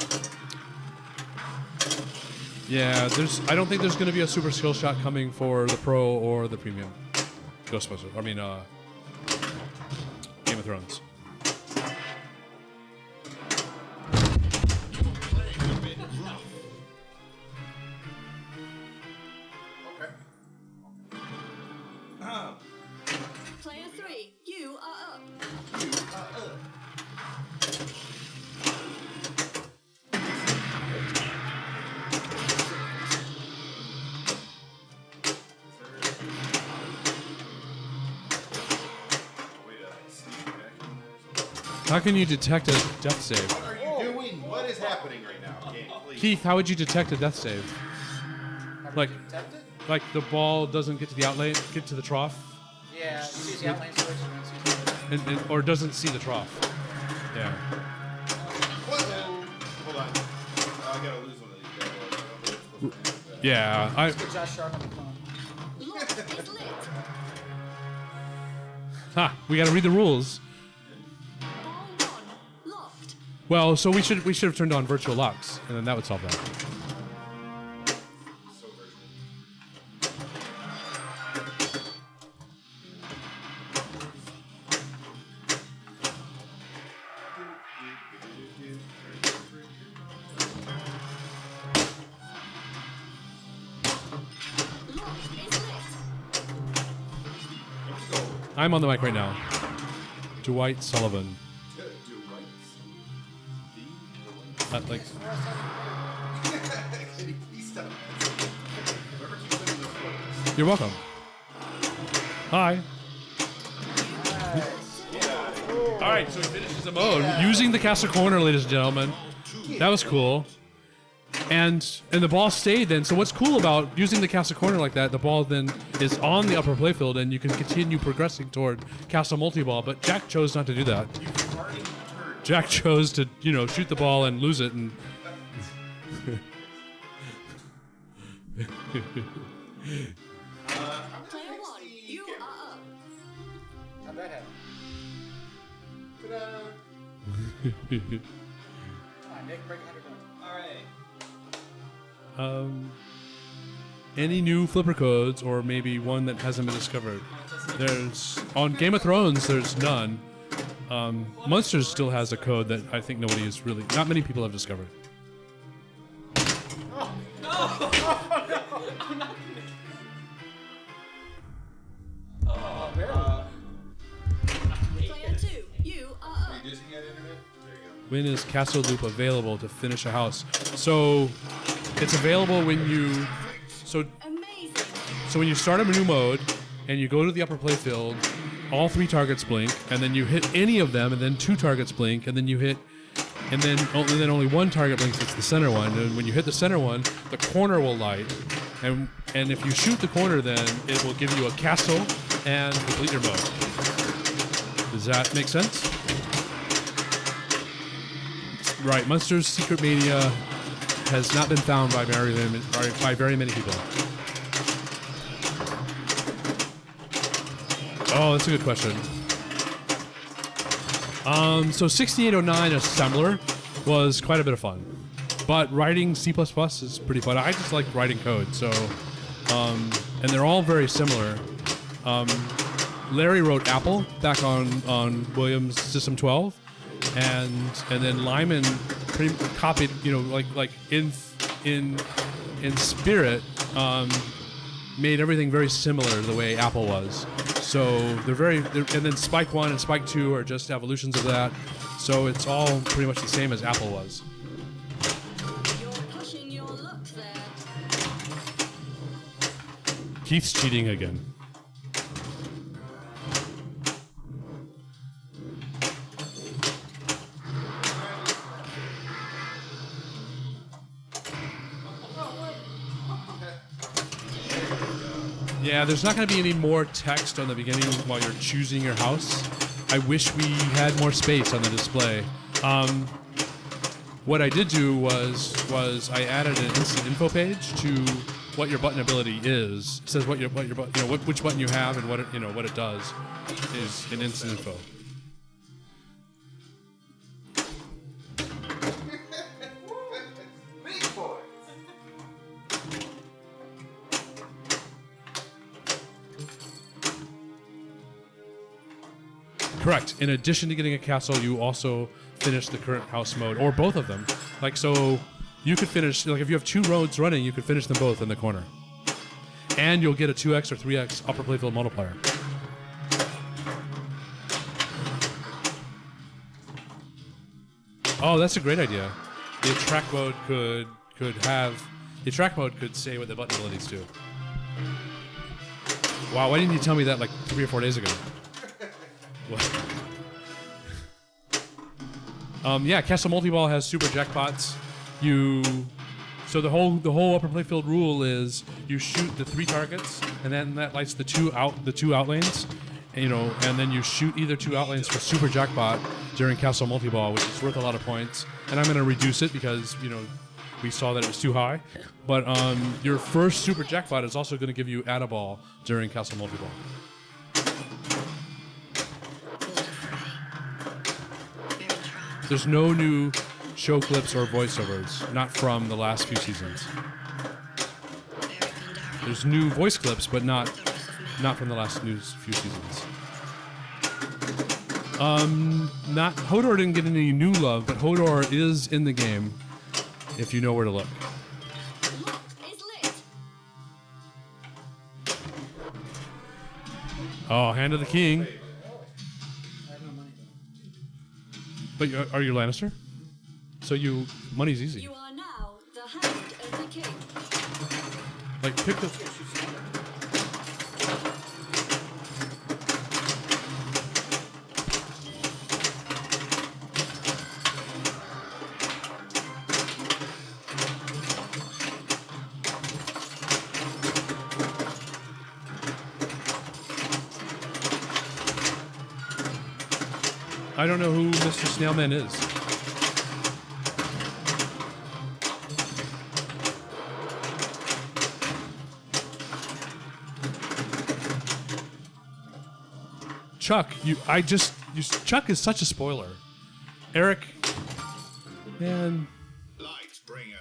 Yeah, I don't think there's going to be a super skill shot coming for the Pro or the Premium Ghostbusters. I mean, Game of Thrones. Player 3, you are up. How can you detect a death save? What are you doing? What is happening right now? Game, please. Keith, how would you detect a death save? Like, Detect it? like the ball doesn't get to the outlet, get to the trough, Yeah, you see the outline switch and then see the or doesn't see the trough. Yeah. What? Hold on. I gotta lose one of these bad boys. Yeah. Get Josh Sharp on the phone. Lock is lit. We got to read the rules. Ball 1, locked. Well, so we should have turned on virtual locks, and then that would solve that. Lock is lit. I'm on the mic right now. Dwight Sullivan. Like, you're welcome. Hi. All right, so it finishes the mode using the caster corner, ladies and gentlemen. That was cool. And the ball stayed then. So what's cool about using the caster corner like that, the ball then is on the upper playfield and you can continue progressing toward castle multi-ball. But Jack chose not to do that. Jack chose to, shoot the ball and lose it. And Player 1, you are up. How'd that happen? Come on, Nick, break 100 points. any new flipper codes, or maybe one that hasn't been discovered? There's on Game of Thrones. There's none. Monsters still has a code that I think not many people have discovered. Player 2, you are up. When is Castle Loop available to finish a house? So it's available when you Amazing. when you start a new mode and you go to the upper playfield, all 3 targets blink, and then you hit any of them, and then 2 targets blink, and then you hit, and then only 1 target blinks. It's the center one, and when you hit the center one, the corner will light, and if you shoot the corner, then it will give you a castle and complete your mode. Does that make sense? Right, Monsters Secret Mania has not been found by very many people. Oh, that's a good question. So 6809 Assembler was quite a bit of fun, but writing C++ is pretty fun. I just like writing code, so and they're all very similar. Larry wrote Apple back on Williams System 12, and then Lyman pretty copied, like in spirit, made everything very similar to the way Apple was. So and then Spike 1 and Spike 2 are just evolutions of that. So it's all pretty much the same as Apple was. You're pushing your luck there. Keith's cheating again. Yeah, there's not going to be any more text on the beginning while you're choosing your house. I wish we had more space on the display. What I did do was I added an instant info page to what your button ability is. It says what your which button you have and what it does is an instant info. Correct. In addition to getting a castle, you also finish the current house mode, or both of them. Like, so you could finish, like, if you have 2 roads running, you could finish them both in the corner. And you'll get a 2x or 3x upper playfield multiplier. Oh, that's a great idea. The attract mode could say what the button abilities do. Wow, why didn't you tell me that like 3 or 4 days ago? Yeah, Castle Multiball has super jackpots. So the whole upper playfield rule is you shoot the 3 targets, and then that lights the two out lanes, and then you shoot either 2 out lanes for super jackpot during Castle Multiball, which is worth a lot of points. And I'm going to reduce it because we saw that it was too high. But your first super jackpot is also going to give you add a ball during Castle Multiball. There's no new show clips or voiceovers, not from the last few seasons. There's new voice clips, but not from the last few seasons. Hodor didn't get any new love, but Hodor is in the game if you know where to look. Lock is lit. Oh, Hand of the King. I have no money. But are you Lannister? So money's easy. You are now the hand of the king. Like, pick the... I don't know who Mr. Snailman is. Chuck, Chuck is such a spoiler. Eric, man. Lightbringer.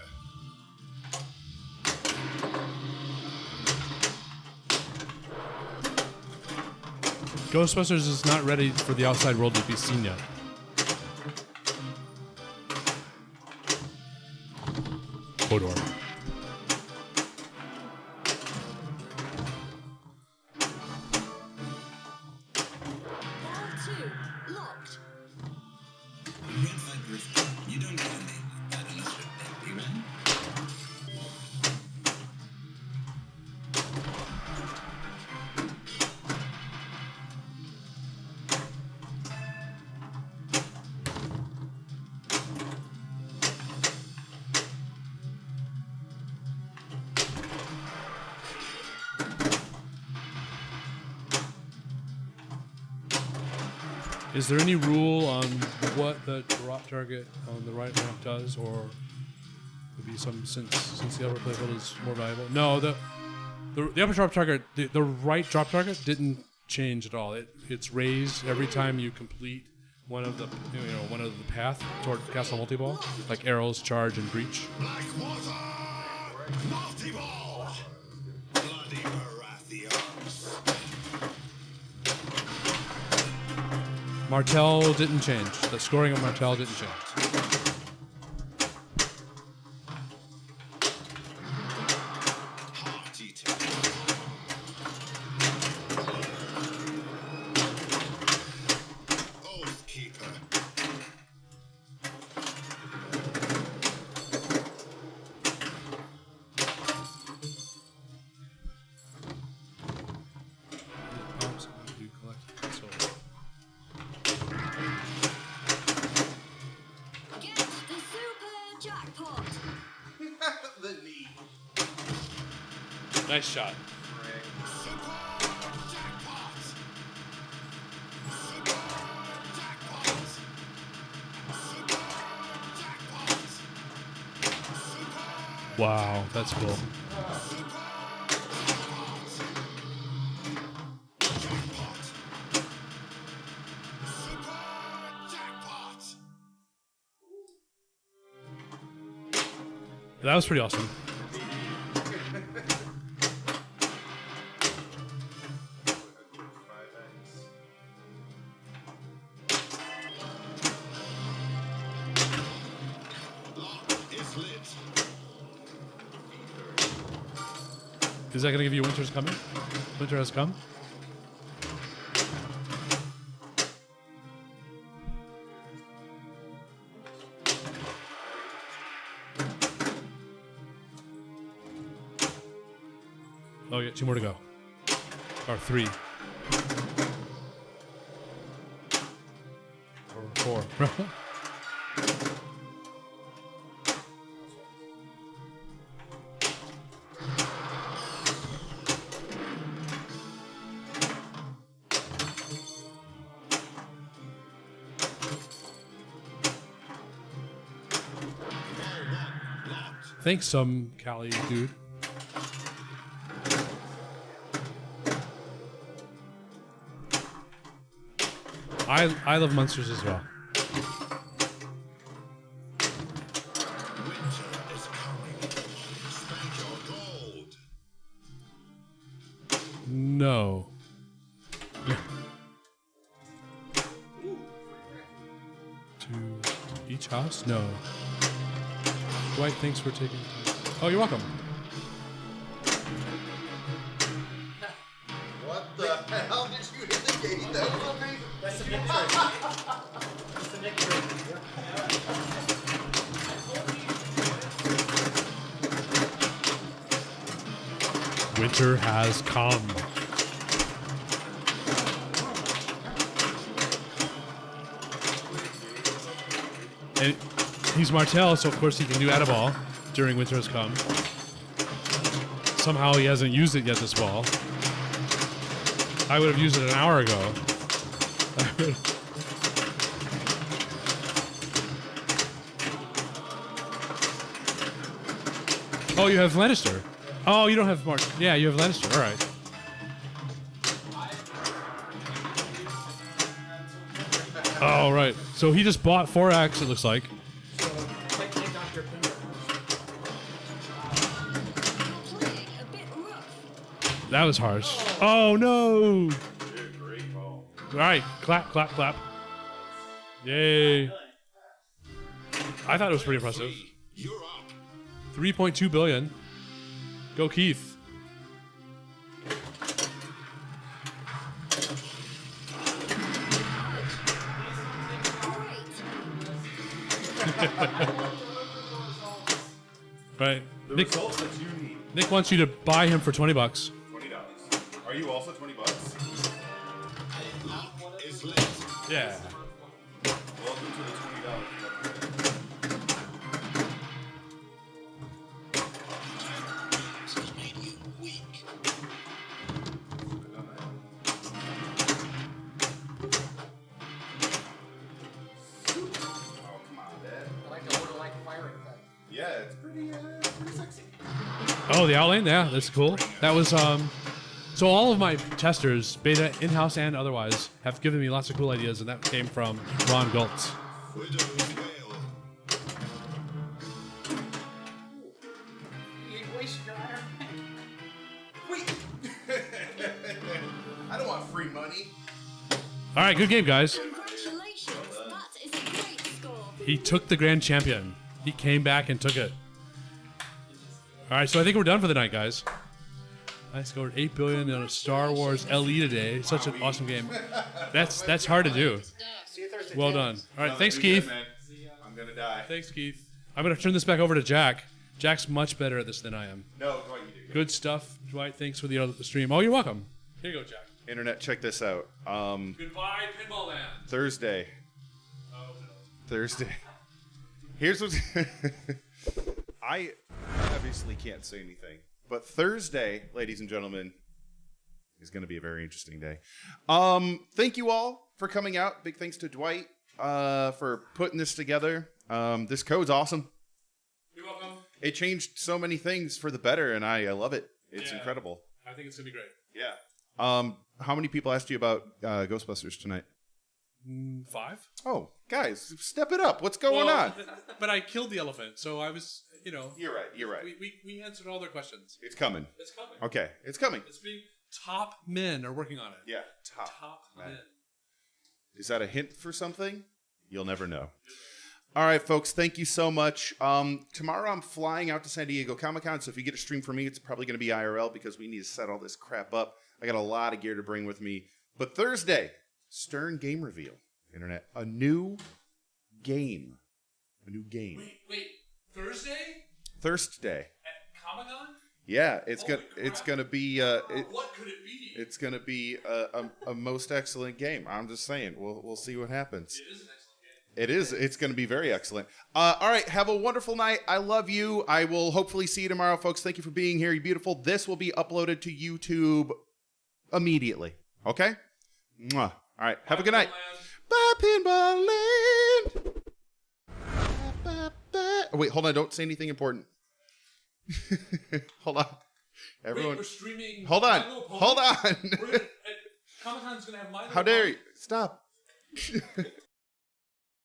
Ghostbusters is not ready for the outside world to be seen yet. Hodor. Round 2 locked. You don't tell me. I don't know what you man. Is there any rule on what the drop target on the right ramp does, or would be some since the upper playfield is more valuable? No, the upper drop target, the right drop target didn't change at all. It's raised every time you complete one of the path toward Castle Multiball, like arrows, charge, and breach. Black water! Multiball! Bloody Baratheons! Martell didn't change. The scoring of Martell didn't change. Heart eater. Oath keeper. Get the super jackpot. The knee. Nice shot. Wow, that's cool. That was pretty awesome. Is that going to give you Winter's Coming? Winter Has Come? Oh, yeah, 2 more to go. Or 3. Or 4. Thanks, Cali dude. I love monsters as well. Winter is coming. Spend your gold. No. To each house? No. Dwight, thanks for taking time. Oh, you're welcome. What the hell did you hit the gate? That was amazing. That's the Nick trick. That's the Nick trick. Winter has come. And he's Martel, so of course he can do Add-a-Ball during Winter Has Come. Somehow he hasn't used it yet this ball. I would have used it an hour ago. Oh, you have Lannister. Oh, you don't have Mark. Yeah, you have Lannister. All right. Oh, right. So he just bought 4X, it looks like. So, like Dr. Pinball. Playing a bit rough. That was harsh. Oh, no. Great ball. All right. Clap, clap, clap. Yay. I thought it was pretty impressive. You're up. 3.2 billion. Go Keith. Right. The Nick, results that you need. Nick wants you to buy him for $20. $20. Are you also $20? Lock is lit. Yeah. Welcome to the $20 club. This has made you weak. Oh, come on, Dad. I like the order like fire effect. Yeah, it's pretty sexy. Oh, the outlane? Yeah, that's cool. That was, so all of my testers, beta, in-house and otherwise, have given me lots of cool ideas, and that came from Ron Gultz. Widow's wail. You wasted your iron. Wait. I don't want free money. All right, good game, guys. Congratulations. That is a great score. He took the grand champion. He came back and took it. All right, so I think we're done for the night, guys. I scored 8 billion on a Star Wars LE today. Such an awesome game. That's hard to do. See you Thursday. Well Tim. done. All right, No, thanks, that'd be good, Keith. man. I'm gonna die. Thanks, Keith. I'm gonna turn this back over to Jack. Jack's much better at this than I am. No, Dwight, you do. Good stuff, Dwight. Thanks for the other stream. Oh, you're welcome. Here you go, Jack. Internet, check this out. Goodbye, Pinball Land. Thursday. Oh, no. Thursday. Here's what I obviously can't say anything, but Thursday, ladies and gentlemen, is going to be a very interesting day. Thank you all for coming out. Big thanks to Dwight for putting this together. This code's awesome. You're welcome. It changed so many things for the better, and I love it. It's Yeah. incredible. I think it's gonna be great. Yeah. How many people asked you about Ghostbusters tonight? 5. Oh, guys, step it up. What's going on? But I killed the elephant, so I was, You're right. We answered all their questions. It's coming. It's coming. Okay, it's coming. It's being top men are working on it. Yeah, Top men. Is that a hint for something? You'll never know. All right, folks, thank you so much. Tomorrow I'm flying out to San Diego Comic-Con, so if you get a stream from me, it's probably going to be IRL because we need to set all this crap up. I got a lot of gear to bring with me. But Thursday, Stern Game Reveal. Internet. A new game. Wait. Thursday? Thursday. At Comic-Con? Yeah, it's Holy gonna be what could it be? it's gonna be a most excellent game. I'm just saying. We'll see what happens. It is an excellent game. It is. It's going to be very excellent. All right. Have a wonderful night. I love you. I will hopefully see you tomorrow, folks. Thank you for being here. You're beautiful. This will be uploaded to YouTube immediately. Okay? Mwah. All right. Have a good night. Bye, Pinball Land. Oh, wait, hold on. Don't say anything important. Hold on. Everyone. Wait, we're streaming. Hold on. My Little Pony? Hold on. Comic-Con's going to have My Little How dare Pony? you? Stop.